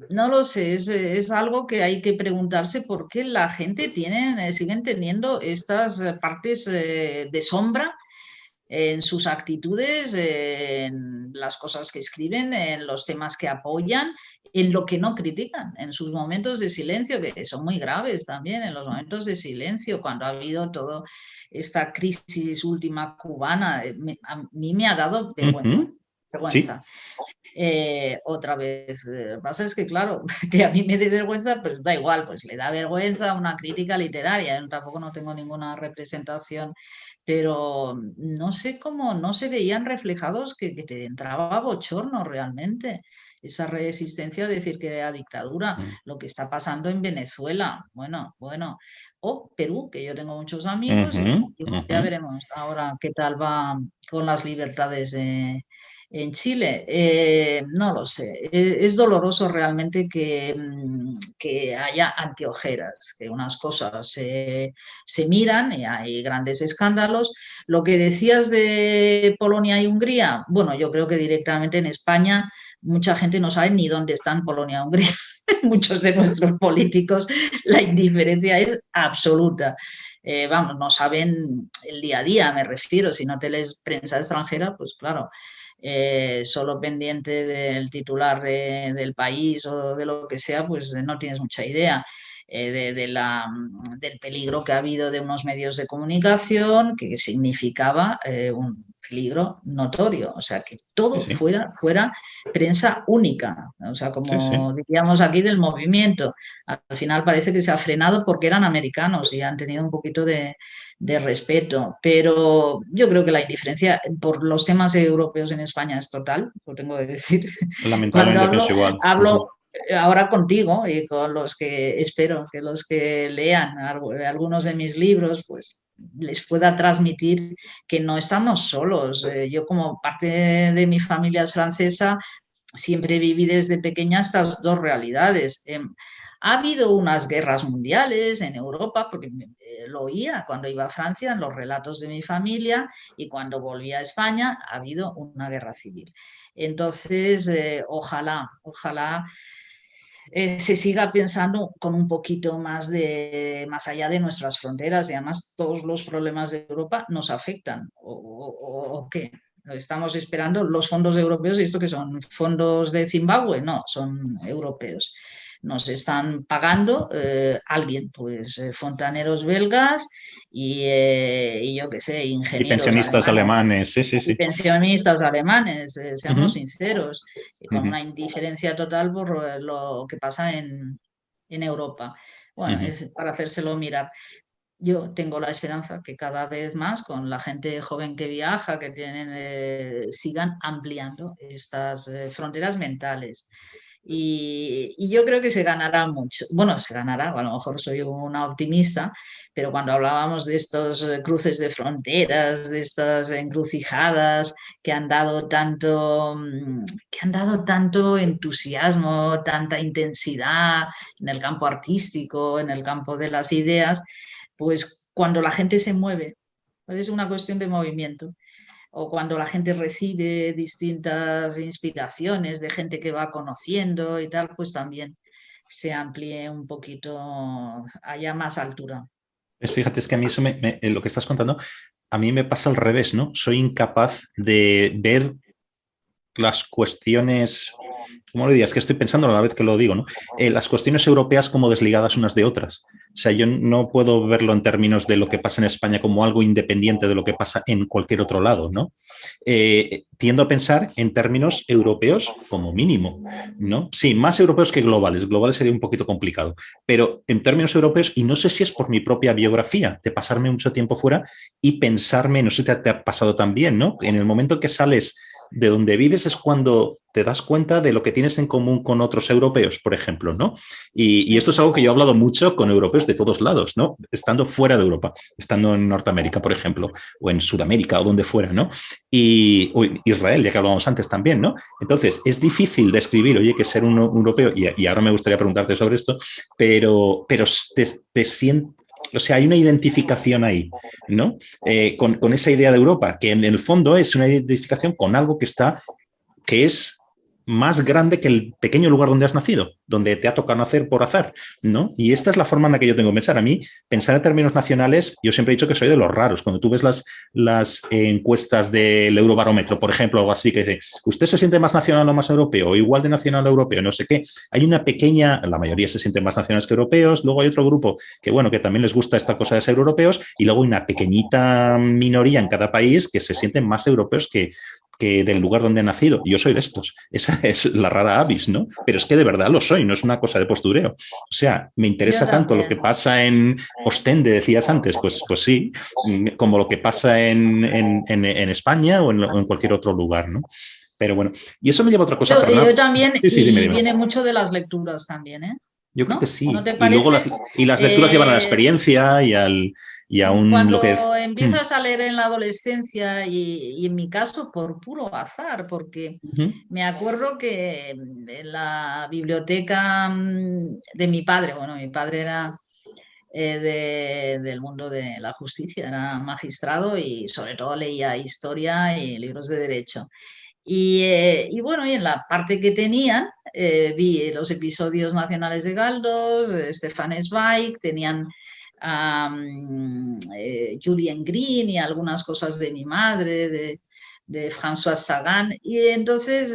No lo sé, es algo que hay que preguntarse por qué la gente siguen teniendo estas partes de sombra en sus actitudes, en las cosas que escriben, en los temas que apoyan, en lo que no critican, en sus momentos de silencio, que son muy graves también, en los momentos de silencio, cuando ha habido toda esta crisis última cubana, a mí me ha dado vergüenza. Vergüenza. Sí. Otra vez, lo que pasa es que, claro, que a mí me dé vergüenza, pues da igual, pues le da vergüenza una crítica literaria. Yo tampoco no tengo ninguna representación, pero no sé cómo no se veían reflejados que te entraba bochorno realmente. Esa resistencia a decir que era dictadura, lo que está pasando en Venezuela, bueno, o Perú, que yo tengo muchos amigos, y ya veremos ahora qué tal va con las libertades en Chile. No lo sé, es doloroso realmente que haya anteojeras, que unas cosas se miran y hay grandes escándalos. Lo que decías de Polonia y Hungría, bueno, yo creo que directamente en España mucha gente no sabe ni dónde están Polonia y Hungría. Muchos de nuestros políticos, la indiferencia es absoluta. Vamos, no saben el día a día, me refiero, si no te lees prensa extranjera, pues claro, solo pendiente del titular del país o de lo que sea, pues no tienes mucha idea del peligro que ha habido de unos medios de comunicación, que significaba un peligro notorio, o sea, que todo fuera prensa única, o sea, como diríamos aquí del movimiento. Al final parece que se ha frenado porque eran americanos y han tenido un poquito de respeto, pero yo creo que la indiferencia por los temas europeos en España es total, lo tengo que decir. Lamentablemente pienso igual. Hablo ahora contigo y con los que espero que los que lean algunos de mis libros, pues les pueda transmitir que no estamos solos. Yo, como parte de mi familia es francesa, siempre viví desde pequeña estas dos realidades. Ha habido unas guerras mundiales en Europa, porque lo oía cuando iba a Francia en los relatos de mi familia, y cuando volví a España ha habido una guerra civil. Entonces, ojalá se siga pensando con un poquito más allá de nuestras fronteras, y además todos los problemas de Europa nos afectan. ¿O qué? Estamos esperando los fondos europeos, y esto que son fondos de Zimbabue, no, son europeos. Nos están pagando alguien, pues fontaneros belgas y yo qué sé, ingenieros. Y pensionistas alemanes, sí. Y pensionistas alemanes, seamos sinceros, con una indiferencia total por lo que pasa en Europa. Bueno, es para hacérselo mirar. Yo tengo la esperanza que cada vez más, con la gente joven que viaja, que sigan ampliando estas fronteras mentales. Y yo creo que se ganará mucho. Bueno, se ganará, a lo mejor soy una optimista, pero cuando hablábamos de estos cruces de fronteras, de estas encrucijadas que han dado tanto entusiasmo, tanta intensidad en el campo artístico, en el campo de las ideas, pues cuando la gente se mueve, pues es una cuestión de movimiento. O cuando la gente recibe distintas inspiraciones de gente que va conociendo y tal, pues también se amplíe un poquito, haya más altura. Fíjate, es que a mí eso lo que estás contando, a mí me pasa al revés, ¿no? Soy incapaz de ver las cuestiones ¿cómo lo dirías? Es que estoy pensando a la vez que lo digo, ¿no? Las cuestiones europeas como desligadas unas de otras. O sea, yo no puedo verlo en términos de lo que pasa en España como algo independiente de lo que pasa en cualquier otro lado, ¿no? Tiendo a pensar en términos europeos como mínimo, ¿no? Sí, más europeos que globales. Globales sería un poquito complicado, pero en términos europeos, y no sé si es por mi propia biografía, de pasarme mucho tiempo fuera y pensarme, no sé si te ha pasado también, ¿no? En el momento que sales de donde vives es cuando te das cuenta de lo que tienes en común con otros europeos, por ejemplo, ¿no? Y esto es algo que yo he hablado mucho con europeos de todos lados, ¿no? Estando fuera de Europa, estando en Norteamérica, por ejemplo, o en Sudamérica o donde fuera, ¿no? O Israel, ya que hablábamos antes también, ¿no? Entonces, es difícil describir, oye, que ser un europeo, y ahora me gustaría preguntarte sobre esto, pero te sientes. O sea, hay una identificación ahí, ¿no? Con esa idea de Europa, que en el fondo es una identificación con algo que es más grande que el pequeño lugar donde has nacido, donde te ha tocado nacer por azar, ¿no? Y esta es la forma en la que yo tengo que pensar. A mí, pensar en términos nacionales, yo siempre he dicho que soy de los raros. Cuando tú ves las encuestas del Eurobarómetro, por ejemplo, algo así, que dice, ¿usted se siente más nacional o más europeo? O igual de nacional o europeo, no sé qué. Hay una pequeña, la mayoría se sienten más nacionales que europeos, luego hay otro grupo que, bueno, que también les gusta esta cosa de ser europeos, y luego hay una pequeñita minoría en cada país que se sienten más europeos que del lugar donde he nacido. Yo soy de estos. Esa es la rara avis, ¿no? Pero es que de verdad lo soy, no es una cosa de postureo. O sea, me interesa tanto lo que pasa en Ostende, decías antes, pues sí, como lo que pasa en España o en cualquier otro lugar, ¿no? Pero bueno, y eso me lleva a otra cosa. Yo también, sí, dime. Viene mucho de las lecturas también, ¿eh? Yo creo que sí. ¿No te y luego parece? las lecturas llevan a la experiencia y a Cuando lo que es. empiezas a leer en la adolescencia y en mi caso por puro azar, porque me acuerdo que en la biblioteca de mi padre, bueno, mi padre era del mundo de la justicia, era magistrado y sobre todo leía historia y libros de derecho. Y bueno, y en la parte que tenían, vi los episodios nacionales de Galdós, Stefan Zweig, tenían Julien Green y algunas cosas de mi madre, de François Sagan. Y entonces,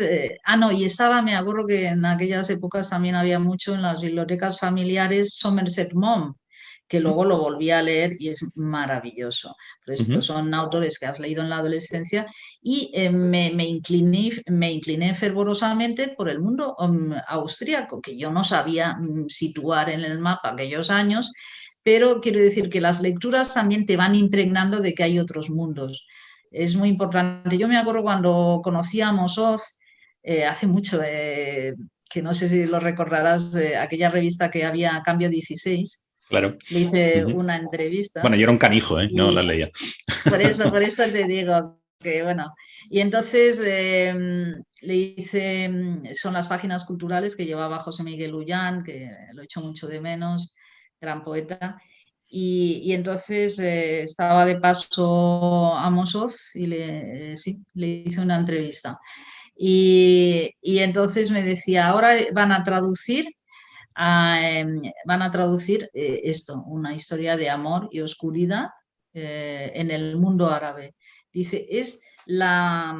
no, y estaba, me acuerdo que en aquellas épocas también había mucho en las bibliotecas familiares Somerset Maugham, que luego lo volví a leer y es maravilloso. Pero estos son autores que has leído en la adolescencia y me incliné fervorosamente por el mundo austríaco, que yo no sabía situar en el mapa aquellos años, pero quiero decir que las lecturas también te van impregnando de que hay otros mundos. Es muy importante. Yo me acuerdo cuando conocí a Amos Oz, hace mucho, que no sé si lo recordarás, aquella revista que había, Cambio 16. Claro. Le hice una entrevista. Bueno, yo era un canijo, ¿eh? No la leía. Por eso te digo que, bueno. Y entonces le hice, son las páginas culturales que llevaba José Miguel Ullán, que lo echo mucho de menos, gran poeta. Y entonces estaba de paso a Amos Oz y le hice una entrevista. Y entonces me decía, ahora van a traducir esto, una historia de amor y oscuridad en el mundo árabe. Dice, es la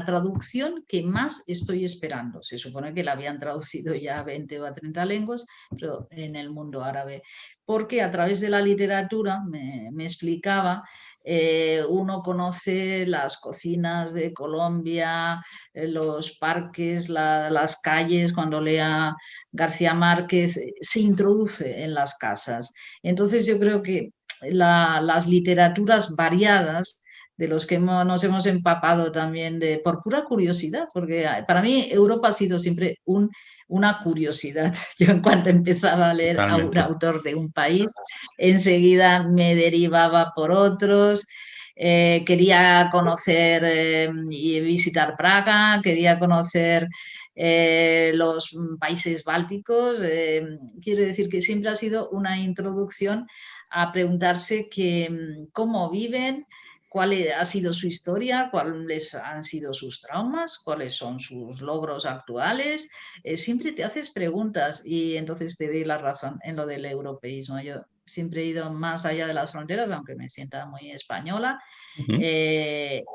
traducción que más estoy esperando. Se supone que la habían traducido ya a 20 o a 30 lenguas, pero en el mundo árabe. Porque a través de la literatura, me explicaba, uno conoce las cocinas de Colombia, los parques, las calles, cuando lea García Márquez, se introduce en las casas. Entonces yo creo que las literaturas variadas de los que nos hemos empapado también por pura curiosidad, porque para mí Europa ha sido siempre una curiosidad. Yo en cuanto empezaba a leer a un autor de un país, enseguida me derivaba por otros. Quería conocer y visitar Praga, quería conocer los países bálticos. Quiero decir que siempre ha sido una introducción a preguntarse cómo viven, cuál ha sido su historia, cuáles han sido sus traumas, cuáles son sus logros actuales. Siempre te haces preguntas y entonces te doy la razón en lo del europeísmo. Yo siempre he ido más allá de las fronteras, aunque me sienta muy española. Ujú.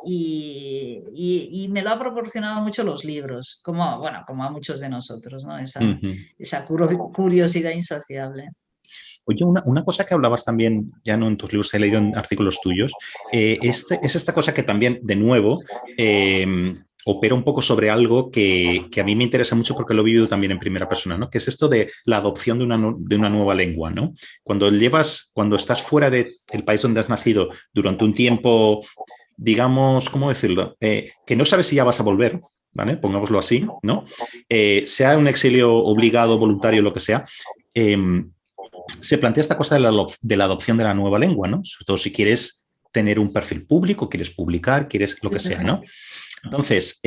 Y me lo ha proporcionado mucho los libros, bueno, como a muchos de nosotros, ¿no? Ujú. Esa curiosidad insaciable. Oye, una cosa que hablabas también, ya no en tus libros, he leído en artículos tuyos, es esta cosa que también, de nuevo, opera un poco sobre algo que a mí me interesa mucho porque lo he vivido también en primera persona, ¿no? Que es esto de la adopción de una nueva lengua, ¿no? Cuando estás fuera del país donde has nacido durante un tiempo, digamos, ¿cómo decirlo? Que no sabes si ya vas a volver, ¿vale? Pongámoslo así, ¿no? Sea un exilio obligado, voluntario, lo que sea. Se plantea esta cosa de la adopción de la nueva lengua, ¿no? Sobre todo si quieres tener un perfil público, quieres publicar, quieres lo que sea, ¿no? Entonces,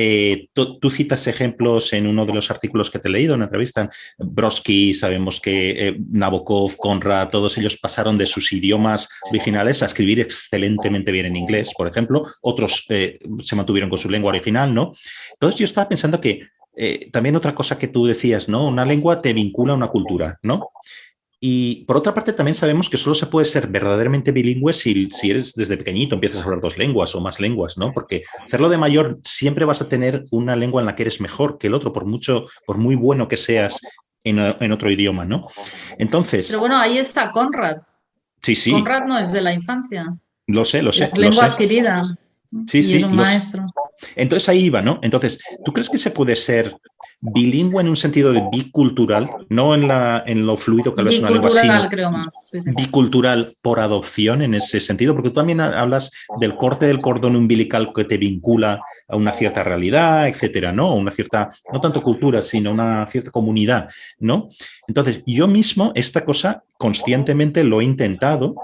tú citas ejemplos en uno de los artículos que te he leído, en una entrevista. Brodsky, sabemos que Nabokov, Conrad, todos ellos pasaron de sus idiomas originales a escribir excelentemente bien en inglés, por ejemplo. Otros se mantuvieron con su lengua original, ¿no? Entonces, yo estaba pensando que también otra cosa que tú decías, ¿no? Una lengua te vincula a una cultura, ¿no? Y por otra parte, también sabemos que solo se puede ser verdaderamente bilingüe si eres desde pequeñito, empiezas a hablar 2 lenguas o más lenguas, ¿no? Porque hacerlo de mayor siempre vas a tener una lengua en la que eres mejor que el otro, por muy bueno que seas en otro idioma, ¿no? Entonces, Pero bueno, ahí está Conrad. sí, sí, Conrad no es de la infancia, lo sé, lo sé, es lo lengua sé. adquirida, ¿no? Sí, Y es sí, un maestro. Entonces ahí iba, ¿no? Entonces, ¿tú crees que se puede ser bilingüe en un sentido de bicultural, no en lo fluido que hablas una lengua, Bicultural, sino creo más. Sí, sí. bicultural por adopción en ese sentido? Porque tú también hablas del corte del cordón umbilical que te vincula a una cierta realidad, etcétera, ¿no? Una cierta, no tanto cultura, sino una cierta comunidad, ¿no? Entonces, yo mismo esta cosa conscientemente lo he intentado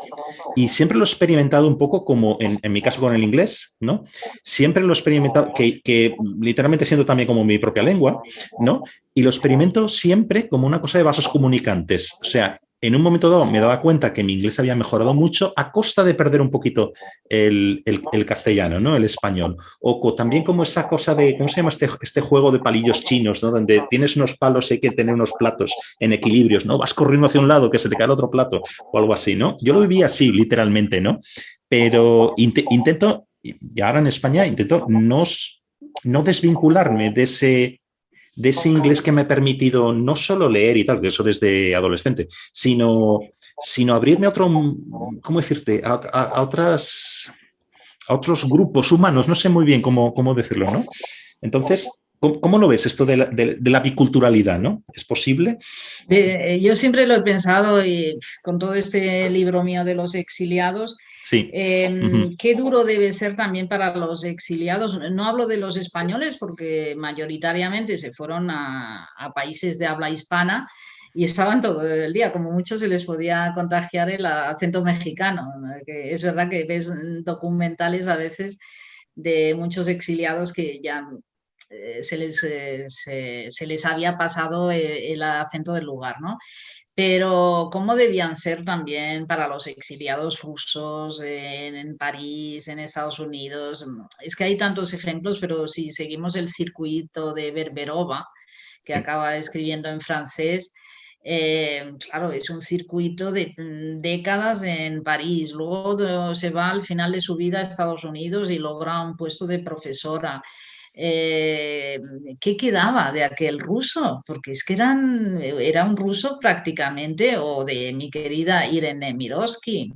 y siempre lo he experimentado un poco como en mi caso con el inglés, ¿no? Siempre lo he experimentado, que literalmente siendo también como mi propia lengua, ¿no? Y lo experimento siempre como una cosa de vasos comunicantes. O sea, en un momento dado me daba cuenta que mi inglés había mejorado mucho a costa de perder un poquito el castellano, ¿no? El español. O también como esa cosa de, ¿cómo se llama este juego de palillos chinos, ¿no? Donde tienes unos palos y hay que tener unos platos en equilibrios, ¿no? Vas corriendo hacia un lado que se te cae el otro plato o algo así, ¿no? Yo lo viví así, literalmente, ¿no? Pero intento, y ahora en España, intento no desvincularme de ese inglés que me ha permitido no solo leer y tal, que eso desde adolescente, sino abrirme a otro, ¿cómo decirte? A otros grupos humanos, no sé muy bien cómo decirlo, ¿no? Entonces, ¿cómo lo ves esto de la biculturalidad, ¿no? ¿Es posible? Yo siempre lo he pensado y con todo este libro mío de los exiliados, Sí. Uh-huh. qué duro debe ser también para los exiliados. No hablo de los españoles porque mayoritariamente se fueron a países de habla hispana y estaban todo el día, como muchos se les podía contagiar el acento mexicano, ¿no? Que es verdad que ves documentales a veces de muchos exiliados que ya se les había pasado el acento del lugar, ¿no? Pero ¿cómo debían ser también para los exiliados rusos en París, en Estados Unidos? Es que hay tantos ejemplos, pero si seguimos el circuito de Berberova, que Sí. acaba escribiendo en francés, claro, es un circuito de décadas en París. Luego se va al final de su vida a Estados Unidos y logra un puesto de profesora. Eh, ¿Qué quedaba de aquel ruso? Porque es que era un ruso prácticamente, o de mi querida Irene Mirovsky,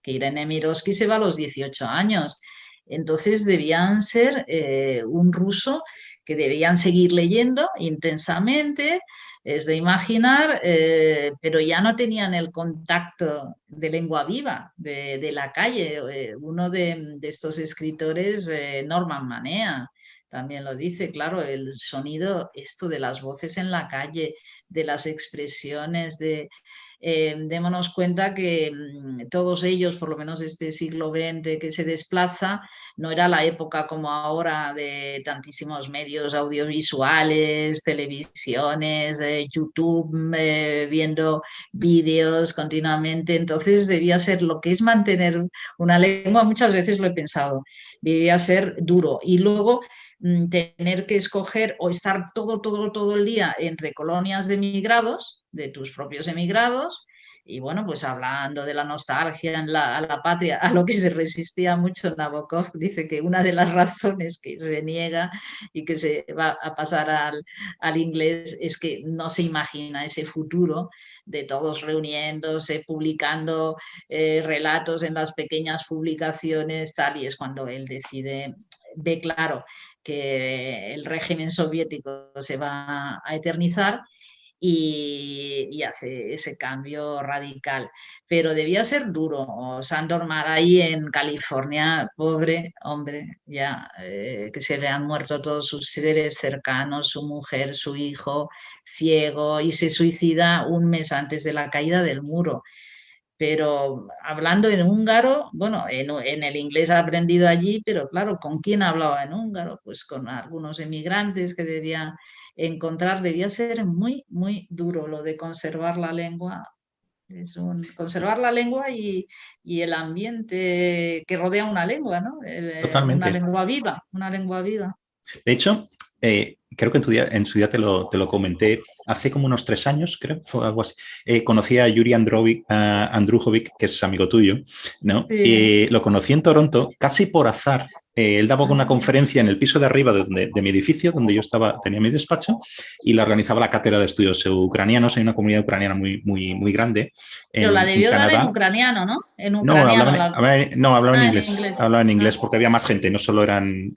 que Irene Mirovsky se va a los 18 años. Entonces debían ser un ruso que debían seguir leyendo intensamente, es de imaginar, pero ya no tenían el contacto de lengua viva, de la calle. Uno de estos escritores, Norman Manea, también lo dice, claro, el sonido, esto de las voces en la calle, de las expresiones, démonos cuenta que todos ellos, por lo menos este siglo XX que se desplaza, no era la época como ahora de tantísimos medios audiovisuales, televisiones, YouTube, viendo vídeos continuamente. Entonces debía ser lo que es mantener una lengua, muchas veces lo he pensado, debía ser duro. Y luego tener que escoger o estar todo el día entre colonias de emigrados, de tus propios emigrados, Y bueno, pues hablando de la nostalgia a la patria, a lo que se resistía mucho Nabokov, dice que una de las razones que se niega y que se va a pasar al inglés es que no se imagina ese futuro de todos reuniéndose, publicando relatos en las pequeñas publicaciones, tal, y es cuando él decide, ve claro que el régimen soviético se va a eternizar y hace ese cambio radical. Pero debía ser duro. Sandor Maray en California, pobre hombre, ya que se le han muerto todos sus seres cercanos, su mujer, su hijo, ciego, y se suicida un mes antes de la caída del muro. Pero hablando en húngaro, bueno, en el inglés ha aprendido allí, pero claro, ¿con quién hablaba en húngaro? Pues con algunos emigrantes que debía encontrar. Debía ser muy, muy duro lo de conservar la lengua. Conservar la lengua y el ambiente que rodea una lengua, ¿no? Una Totalmente. lengua viva, una lengua viva. De hecho, creo que en su día te lo comenté, hace como unos 3 años, creo, fue algo así. Conocí a Yuri Andrujovic, que es amigo tuyo, ¿no? Sí. Lo conocí en Toronto casi por azar. Él daba una conferencia en el piso de arriba de mi edificio, donde yo tenía mi despacho, y la organizaba la Cátedra de Estudios Ucranianos. Hay una comunidad ucraniana muy, muy, muy grande Pero la en debió dar en Canadá. ucraniano, ¿no? En No, ucraniano. hablaba en En inglés. inglés. Hablaba en Ah. inglés porque había más gente, no solo eran...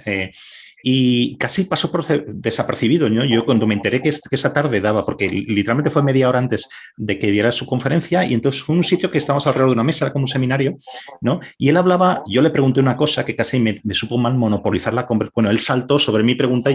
y casi pasó desapercibido, ¿no? Yo cuando me enteré que esa tarde daba, porque literalmente fue media hora antes de que diera su conferencia, y entonces fue un sitio que estábamos alrededor de una mesa, era como un seminario, ¿no? Y él hablaba, yo le pregunté una cosa que casi me supo mal monopolizar la conversación. Bueno, él saltó sobre mi pregunta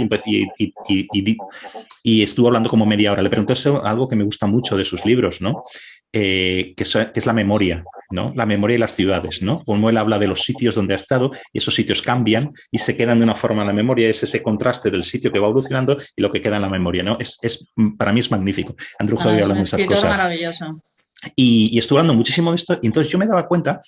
y estuvo hablando como media hora. Le pregunté algo que me gusta mucho de sus libros, ¿no? Que es la memoria, ¿no? La memoria de las ciudades, ¿no? Como él habla de los sitios donde ha estado y esos sitios cambian y se quedan de una forma en la memoria, es ese contraste del sitio que va evolucionando y lo que queda en la memoria, ¿no? Para mí es magnífico. Andrew Javier Es un hablando de esas escritor cosas. maravilloso. Y estuve hablando muchísimo de esto y entonces yo me daba cuenta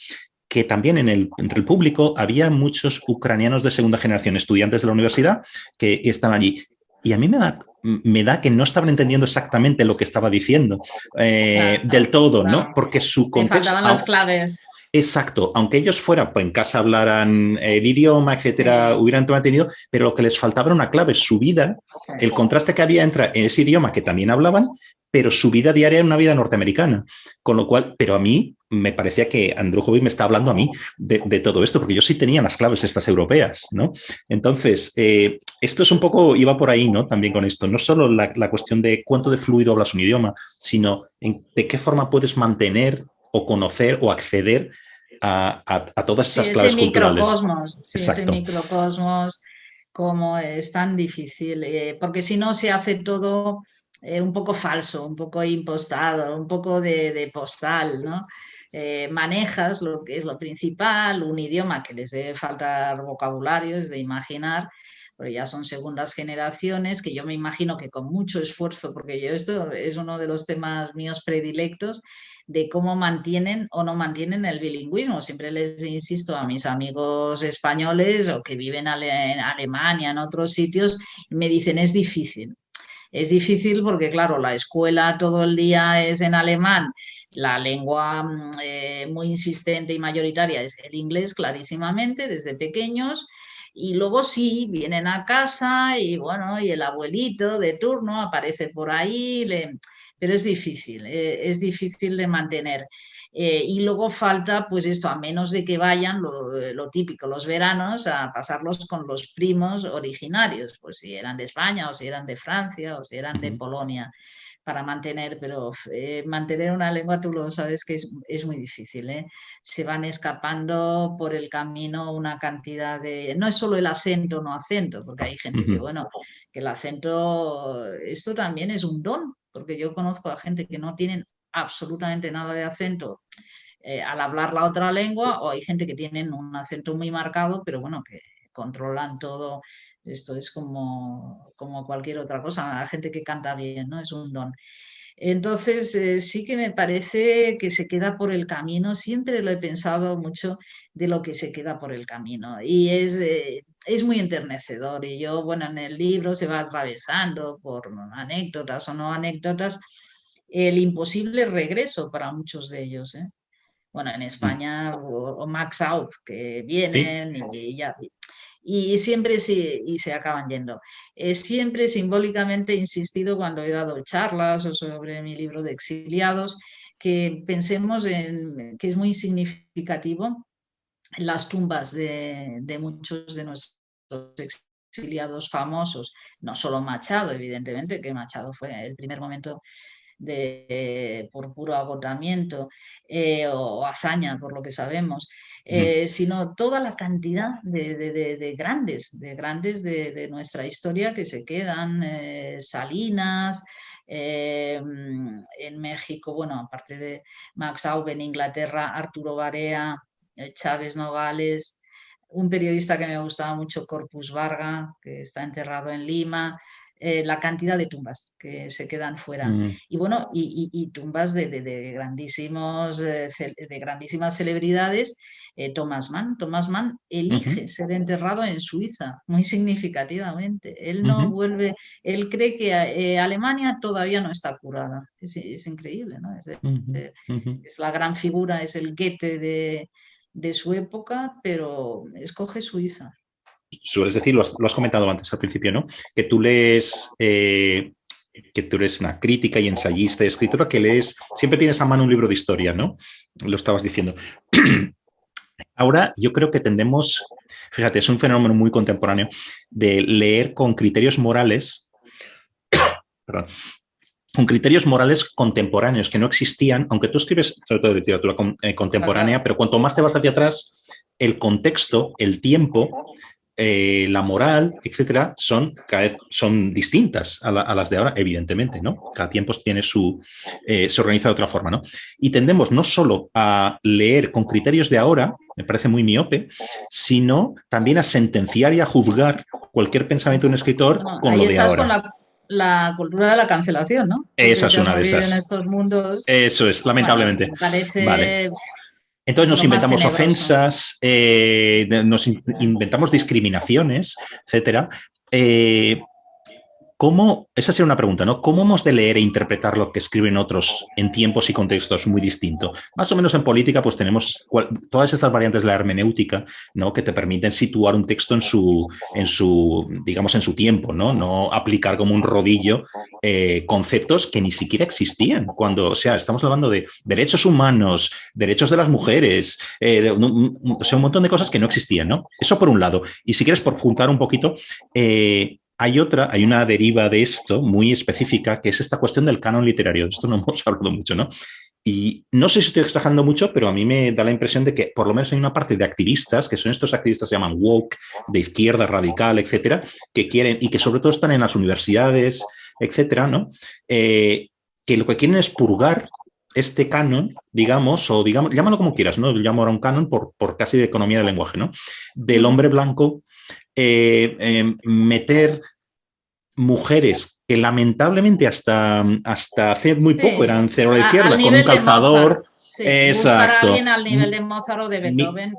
que también entre el público había muchos ucranianos de segunda generación, estudiantes de la universidad, que estaban allí. Y a mí me da que no estaban entendiendo exactamente lo que estaba diciendo Claro, del todo, claro. ¿no? Porque su Le contexto... faltaban las claves. Exacto, aunque ellos fueran, pues en casa hablaran el idioma, etcétera, Sí, hubieran mantenido, pero lo que les faltaba era una clave, su vida, sí. el contraste que había entre ese idioma que también hablaban, pero su vida diaria era una vida norteamericana. Con lo cual, pero a mí me parecía que Andrujovic me está hablando a mí de todo esto, porque yo sí tenía las claves estas europeas, ¿no? Entonces, esto es un poco, iba por ahí, ¿no? También con esto, no solo la cuestión de cuánto de fluido hablas un idioma, sino de qué forma puedes mantener o conocer o acceder a todas Sí, esas ese claves culturales. microcosmos, sí, ese Exacto. microcosmos, como es tan difícil, porque si no se hace todo un poco falso, un poco impostado, un poco de postal, ¿no? Manejas lo que es lo principal, un idioma que les debe faltar vocabulario, es de imaginar, pero ya son segundas generaciones que yo me imagino que con mucho esfuerzo, porque yo esto es uno de los temas míos predilectos, de cómo mantienen o no mantienen el bilingüismo. Siempre les insisto a mis amigos españoles o que viven en Alemania, en otros sitios, y me dicen es difícil. Es difícil porque, claro, la escuela todo el día es en alemán, la lengua muy insistente y mayoritaria es el inglés, clarísimamente, desde pequeños. Y luego sí, vienen a casa y bueno, y el abuelito de turno aparece por ahí, pero es difícil de mantener. Y luego falta, pues esto, a menos de que vayan, lo típico, los veranos, a pasarlos con los primos originarios, pues si eran de España o si eran de Francia o si eran de Polonia, para mantener, pero mantener una lengua, tú lo sabes que es muy difícil, ¿eh? Se van escapando por el camino una cantidad de... No es solo el acento, no acento, porque hay gente que, bueno, que el acento, esto también es un don, porque yo conozco a gente que no tienen absolutamente nada de acento al hablar la otra lengua, o hay gente que tienen un acento muy marcado, pero bueno, que controlan todo. Esto es como cualquier otra cosa, la gente que canta bien, ¿no? Es un don. Entonces, sí que me parece que se queda por el camino, siempre lo he pensado mucho de lo que se queda por el camino y es muy enternecedor y yo, bueno, en el libro se va atravesando por anécdotas o no anécdotas el imposible regreso para muchos de ellos, ¿eh? Bueno, en España, o Max Out, que vienen y ya. Y siempre sí, y se acaban yendo. Siempre simbólicamente he insistido cuando he dado charlas o sobre mi libro de exiliados, que pensemos en que es muy significativo las tumbas de muchos de nuestros exiliados famosos, no solo Machado, evidentemente, que Machado fue el primer momento por puro agotamiento, o hazaña, por lo que sabemos, sino toda la cantidad de grandes de nuestra historia que se quedan, Salinas, en México, bueno, aparte de Max Aube, en Inglaterra, Arturo Barea, Chávez Nogales, un periodista que me gustaba mucho, Corpus Varga, que está enterrado en Lima, la cantidad de tumbas que se quedan fuera. Y bueno, y tumbas de grandísimos, de grandísimas celebridades. Thomas Mann elige ser enterrado en Suiza, muy significativamente. Él no vuelve, él cree que Alemania todavía no está curada. Es increíble, ¿no? Es la gran figura, es el Goethe de su época, pero escoge Suiza. Sueles decir, lo has comentado antes al principio, ¿no? Que tú lees, que tú eres una crítica y ensayista y escritora, que lees, siempre tienes a mano un libro de historia, ¿no? Lo estabas diciendo. Ahora yo creo que tendemos, fíjate, es un fenómeno muy contemporáneo de leer con criterios morales, perdón, con criterios morales contemporáneos que no existían, aunque tú escribes sobre todo de literatura contemporánea, pero cuanto más te vas hacia atrás, el contexto, el tiempo, la moral, etcétera, cada vez son distintas a las de ahora, evidentemente, ¿no? Cada tiempo tiene se organiza de otra forma, ¿no? Y tendemos no solo a leer con criterios de ahora, me parece muy miope, sino también a sentenciar y a juzgar cualquier pensamiento de un escritor con lo de ahora. Con la cultura de la cancelación, ¿no? Esa es una de esas. En estos mundos. Eso es, lamentablemente. Bueno, me parece... Vale. Entonces nos inventamos ofensas, nos inventamos discriminaciones, etcétera. Esa sería una pregunta, ¿no? ¿Cómo hemos de leer e interpretar lo que escriben otros en tiempos y contextos muy distintos? Más o menos en política, pues tenemos todas estas variantes de la hermenéutica, ¿no? Que te permiten situar un texto en su tiempo, ¿no? No aplicar como un rodillo conceptos que ni siquiera existían. Cuando, o sea, estamos hablando de derechos humanos, derechos de las mujeres, o sea, un montón de cosas que no existían, ¿no? Eso por un lado. Y si quieres, por juntar un poquito, hay una deriva de esto muy específica, que es esta cuestión del canon literario. De esto no hemos hablado mucho, ¿no? Y no sé si estoy exagerando mucho, pero a mí me da la impresión de que por lo menos hay una parte de activistas, que son estos activistas que se llaman woke, de izquierda radical, etcétera, que quieren, y que sobre todo están en las universidades, etcétera, ¿no? Que lo que quieren es purgar este canon, digamos, o digamos, llámalo como quieras, ¿no? Lo llamo ahora un canon por casi de economía del lenguaje, ¿no? Del hombre blanco, meter mujeres que lamentablemente hasta hace muy poco eran cero a la izquierda, con un calzador. Exacto. Alguien al nivel de Mozart o de Beethoven.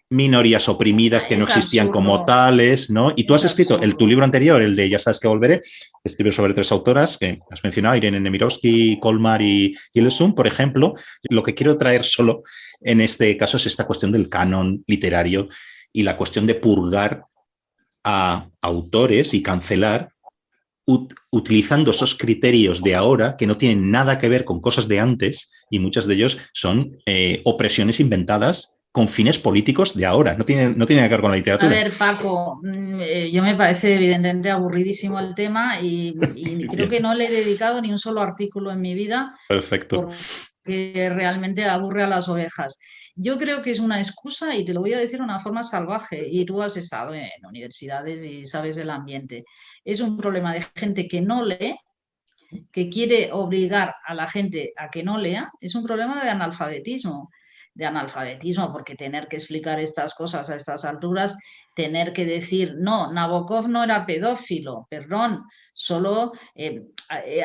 Minorías oprimidas que no existían como tales, ¿no? Y tú has escrito tu libro anterior, el de Ya sabes que volveré, escribes sobre 3 autoras que has mencionado, Irene Nemirovsky, Kolmar y Hillesum, por ejemplo. Lo que quiero traer solo en este caso es esta cuestión del canon literario y la cuestión de purgar a autores y cancelar utilizando esos criterios de ahora que no tienen nada que ver con cosas de antes y muchos de ellos son opresiones inventadas con fines políticos de ahora, no tiene que ver con la literatura. A ver, Paco, yo me parece evidentemente aburridísimo el tema y creo que no le he dedicado ni un solo artículo en mi vida. Perfecto. Porque realmente aburre a las ovejas. Yo creo que es una excusa y te lo voy a decir de una forma salvaje y tú has estado en universidades y sabes del ambiente. Es un problema de gente que no lee, que quiere obligar a la gente a que no lea. Es un problema de analfabetismo, porque tener que explicar estas cosas a estas alturas, tener que decir, no, Nabokov no era pedófilo, perdón, solo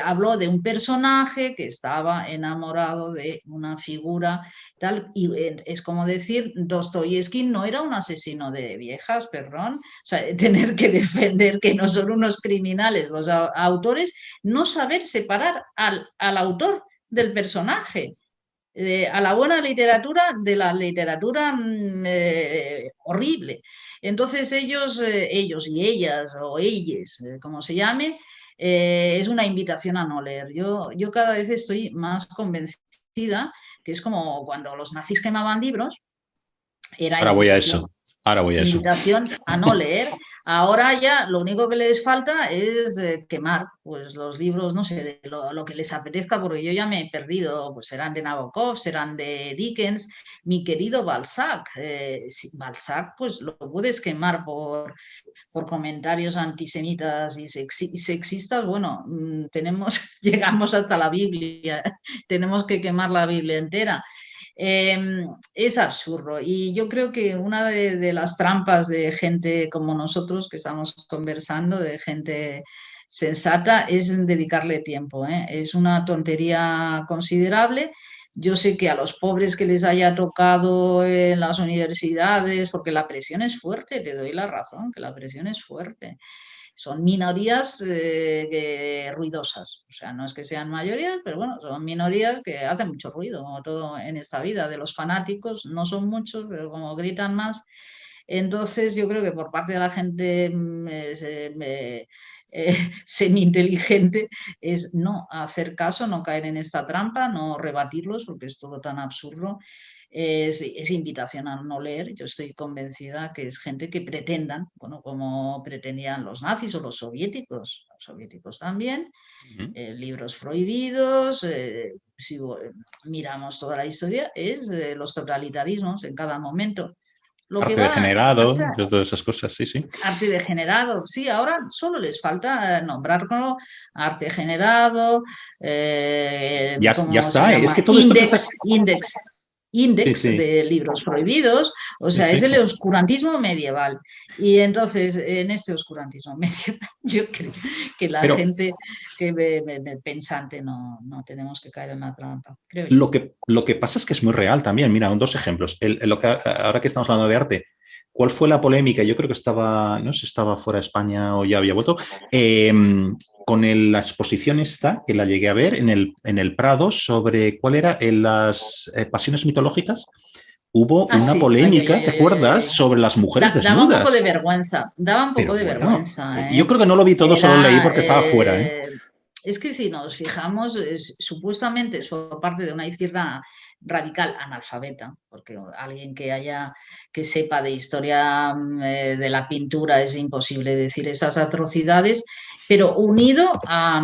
habló de un personaje que estaba enamorado de una figura tal, y es como decir, Dostoyevsky no era un asesino de viejas, perdón, o sea, tener que defender que no son unos criminales los autores, no saber separar al autor del personaje. A la buena literatura de la literatura horrible. Entonces ellos y ellas, o ellas, como se llame, es una invitación a no leer. Yo cada vez estoy más convencida que es como cuando los nazis quemaban libros, era Ahora voy a eso. Ahora voy a eso. Invitación a no leer. Ahora ya lo único que les falta es quemar pues los libros, no sé, de lo que les apetezca, porque yo ya me he perdido, pues serán de Nabokov, serán de Dickens, mi querido Balzac. Balzac, pues lo puedes quemar por comentarios antisemitas y sexistas. Bueno, llegamos hasta la Biblia, tenemos que quemar la Biblia entera. Es absurdo, y yo creo que una de las trampas de gente como nosotros que estamos conversando, de gente sensata, es dedicarle tiempo, ¿eh? Es una tontería considerable. Yo sé que a los pobres que les haya tocado en las universidades, porque la presión es fuerte, te doy la razón, que la presión es fuerte. Son minorías ruidosas, o sea, no es que sean mayorías, pero bueno, son minorías que hacen mucho ruido, como todo en esta vida. De los fanáticos no son muchos, pero como gritan más, entonces yo creo que por parte de la gente semi-inteligente es no hacer caso, no caer en esta trampa, no rebatirlos, porque es todo tan absurdo. Es invitación a no leer. Yo estoy convencida que es gente que pretendan, bueno, como pretendían los nazis o los soviéticos también, libros prohibidos. Si miramos toda la historia, es los totalitarismos en cada momento. Arte degenerado, todas esas cosas, sí, sí. Arte degenerado, sí, ahora solo les falta nombrarlo arte degenerado. Ya está, es que todo Índex sí. de libros prohibidos, o sea, es el oscurantismo medieval. Y entonces, en este oscurantismo medieval, yo creo que la gente que pensante no tenemos que caer en la trampa. Creo lo que pasa es que es muy real también. Mira, dos ejemplos. Ahora que estamos hablando de arte, ¿cuál fue la polémica? Yo creo que estaba, no sé si estaba fuera de España o ya había vuelto, con la exposición esta, que la llegué a ver en el Prado, sobre cuál era en las pasiones mitológicas. Hubo una polémica, ¿te acuerdas? Sobre las mujeres desnudas. Daba un poco de vergüenza, vergüenza. Yo creo que no lo vi todo, solo leí porque estaba fuera. Es que si nos fijamos, supuestamente es por parte de una izquierda radical analfabeta, porque alguien que sepa de historia de la pintura es imposible decir esas atrocidades, pero unido a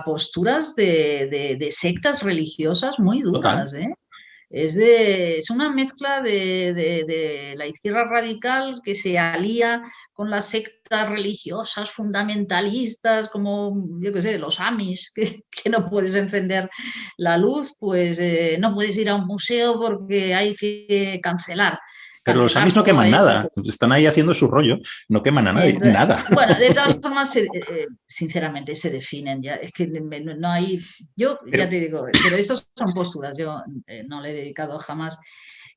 posturas de sectas religiosas muy duras, ¿eh? Es una mezcla de la izquierda radical que se alía con las sectas religiosas fundamentalistas, como, yo qué sé, los Amish, que no puedes encender la luz, pues no puedes ir a un museo porque hay que cancelar. Pero los Amish no queman nada, están ahí haciendo su rollo, no queman a nadie, nada. Bueno, de todas formas, sinceramente, se definen ya, es que no hay, ya te digo, pero estas son posturas, yo no le he dedicado jamás,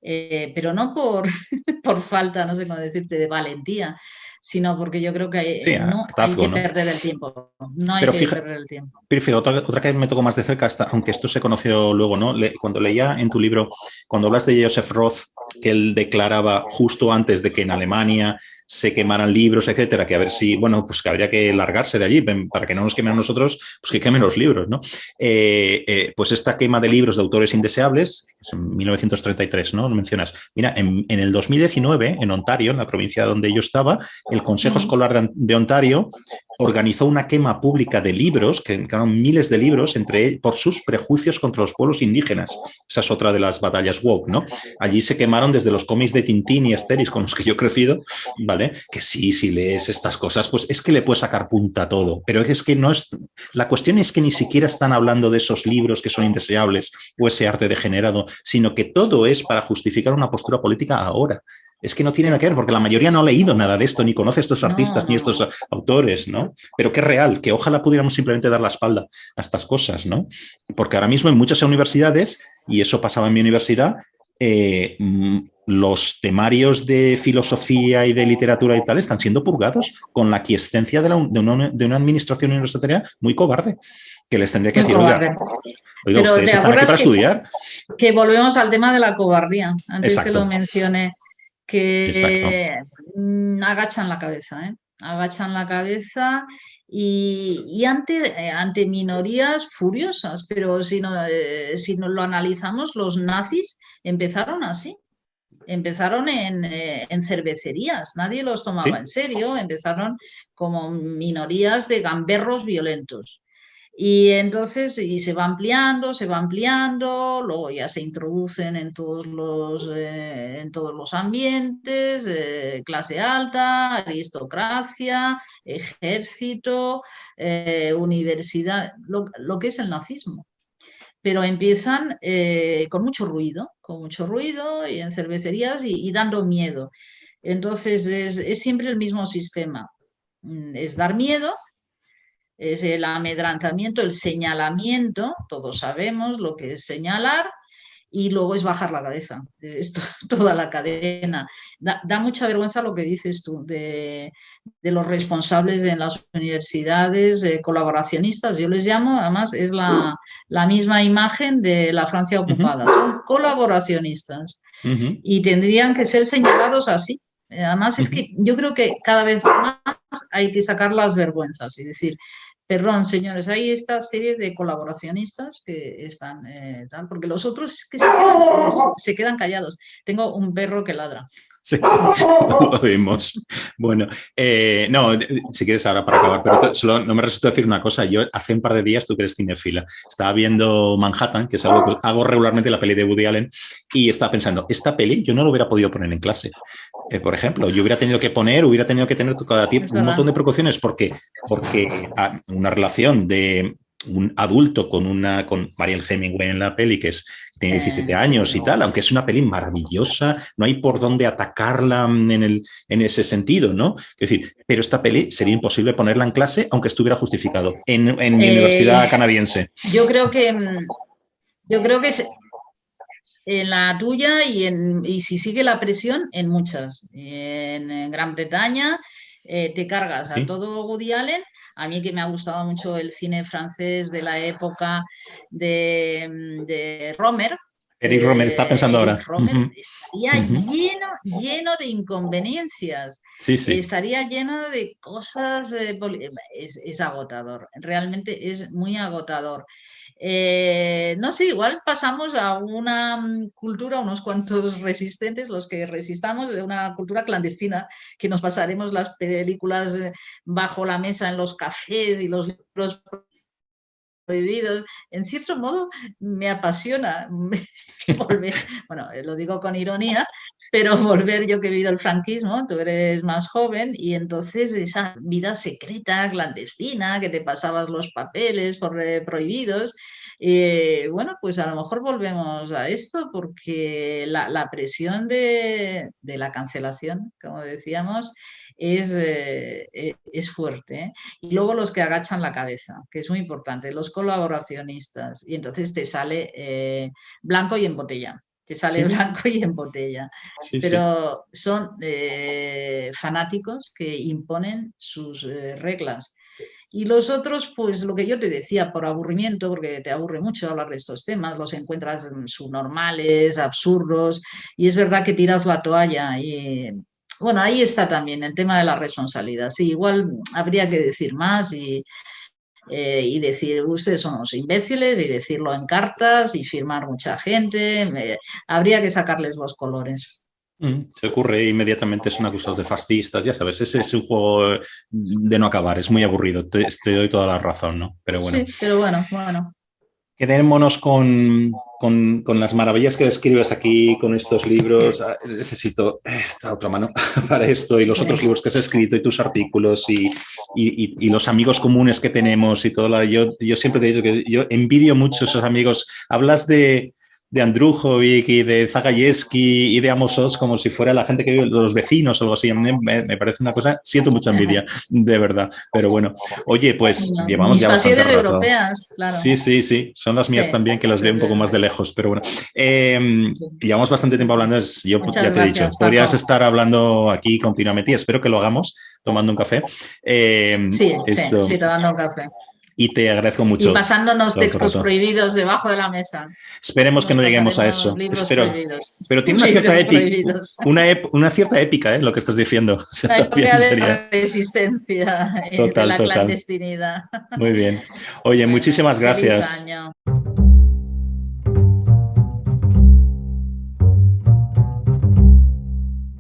pero no por falta, no sé cómo decirte, de valentía, sino porque yo creo que hay que perder el tiempo. No hay que perder el tiempo. Pero fíjate, otra que me tocó más de cerca, aunque esto se conoció luego, ¿no? Cuando leía en tu libro, cuando hablas de Joseph Roth, que él declaraba justo antes de que en Alemania se quemaran libros, etcétera, que a ver si, bueno, pues que habría que largarse de allí para que no nos quemen a nosotros, pues que quemen los libros, ¿no? Pues esta quema de libros de autores indeseables, es en 1933, ¿no? Mencionas. Mira, en el 2019, en Ontario, en la provincia donde yo estaba, el Consejo Escolar de Ontario organizó una quema pública de libros, que eran miles de libros, por sus prejuicios contra los pueblos indígenas. Esa es otra de las batallas woke, ¿no? Allí se quemaron desde los cómics de Tintín y Asterix con los que yo he crecido, ¿vale? Que sí, si lees estas cosas, pues es que le puedes sacar punta a todo. Pero es que no es... La cuestión es que ni siquiera están hablando de esos libros que son indeseables o ese arte degenerado, sino que todo es para justificar una postura política ahora. Es que no tiene nada que ver, porque la mayoría no ha leído nada de esto, ni conoce a estos artistas, ni estos autores, ¿no? Pero que es real, que ojalá pudiéramos simplemente dar la espalda a estas cosas, ¿no? Porque ahora mismo en muchas universidades, y eso pasaba en mi universidad, los temarios de filosofía y de literatura y tal están siendo purgados con la aquiescencia de una administración universitaria muy cobarde, que les tendría que decir, oiga, ustedes están aquí para estudiar. Que volvemos al tema de la cobardía. Antes te lo mencioné, que agachan la cabeza, ¿eh? Agachan la cabeza y ante minorías furiosas, pero si no lo analizamos, los nazis empezaron así. Empezaron en cervecerías, nadie los tomaba en serio, empezaron como minorías de gamberros violentos. Y entonces se va ampliando, luego ya se introducen en todos los ambientes, clase alta, aristocracia, ejército, universidad, lo que es el nazismo. Pero empiezan con mucho ruido y en cervecerías y dando miedo. Entonces es siempre el mismo sistema, es dar miedo, es el amedrantamiento, el señalamiento, todos sabemos lo que es señalar, y luego es bajar la cabeza, esto, toda la cadena. Da mucha vergüenza lo que dices tú de los responsables en las universidades, colaboracionistas, yo les llamo, además es la misma imagen de la Francia ocupada, son colaboracionistas y tendrían que ser señalados así. Además es que yo creo que cada vez más hay que sacar las vergüenzas y decir, perdón, señores, hay esta serie de colaboracionistas que están tal, porque los otros es que se quedan callados. Tengo un perro que ladra. Sí, lo vimos. Bueno, no, si quieres ahora para acabar, pero solo no me resulta decir una cosa. Yo hace un par de días, tú que eres cinefila, estaba viendo Manhattan, que es algo que hago regularmente, la peli de Woody Allen, y estaba pensando, esta peli yo no lo hubiera podido poner en clase. Por ejemplo, yo hubiera tenido que tener cada tiempo un montón de precauciones porque una relación de un adulto con Mariel Hemingway en la peli, que tiene 17 años y tal, aunque es una peli maravillosa, no hay por dónde atacarla en ese sentido, ¿no? Es decir, pero esta peli sería imposible ponerla en clase aunque estuviera justificado en mi universidad canadiense. Yo creo que en la tuya y si sigue la presión, en muchas. En Gran Bretaña te cargas a todo Woody Allen. A mí que me ha gustado mucho el cine francés de la época de Romer. Eric Romer, está pensando ahora. Romer estaría lleno de inconveniencias. Sí. Estaría lleno de cosas. Es agotador. Realmente es muy agotador. No sé, igual pasamos a una cultura, unos cuantos resistentes, los que resistamos, de una cultura clandestina, que nos pasaremos las películas bajo la mesa en los cafés y los libros prohibidos. En cierto modo me apasiona volver, bueno, lo digo con ironía, pero volver, yo que he vivido el franquismo, tú eres más joven, y entonces esa vida secreta, clandestina, que te pasabas los papeles prohibidos, bueno, pues a lo mejor volvemos a esto, porque la presión de la cancelación, como decíamos, es fuerte, ¿eh? Y luego los que agachan la cabeza, que es muy importante, los colaboracionistas, y entonces te sale blanco y en botella. Te sale blanco y en botella. Pero son fanáticos que imponen sus reglas. Y los otros, pues lo que yo te decía, por aburrimiento, porque te aburre mucho hablar de estos temas, los encuentras subnormales, absurdos, y es verdad que tiras la toalla. Y bueno, ahí está también el tema de la responsabilidad. Sí, igual habría que decir más y decir, ustedes son unos imbéciles, y decirlo en cartas y firmar mucha gente. Habría que sacarles los colores. Se ocurre inmediatamente, son acusados de fascistas, ya sabes, ese es un juego de no acabar, es muy aburrido, te doy toda la razón, ¿no? Pero bueno. Sí, pero bueno. Quedémonos con las maravillas que describes aquí, con estos libros. Necesito esta otra mano para esto, y los otros libros que has escrito y tus artículos y los amigos comunes que tenemos y todo. Yo siempre te he dicho que yo envidio mucho esos amigos. Hablas de de Andrujovic y de Zagajewski y de Amos Oz como si fuera la gente que vive, los vecinos o algo así. A mí me parece una cosa, siento mucha envidia, de verdad. Pero bueno, oye, pues llevamos mis ya bastante pasiones rato. Europeas, claro. Sí, son las mías también, que las veo un poco más de lejos, pero bueno. Llevamos bastante tiempo hablando, yo Muchas ya te he dicho, gracias, podrías Paco. estar hablando aquí continuamente y espero que lo hagamos tomando un café. Sí, tomando un café. Y te agradezco mucho. Y pasándonos textos prohibidos debajo de la mesa. Esperemos que no lleguemos a eso. Espero. Pero tiene una cierta épica, una cierta épica, lo que estás diciendo. O sea, la época de la resistencia, de la clandestinidad. Muy bien. Oye, muchísimas gracias. Feliz año.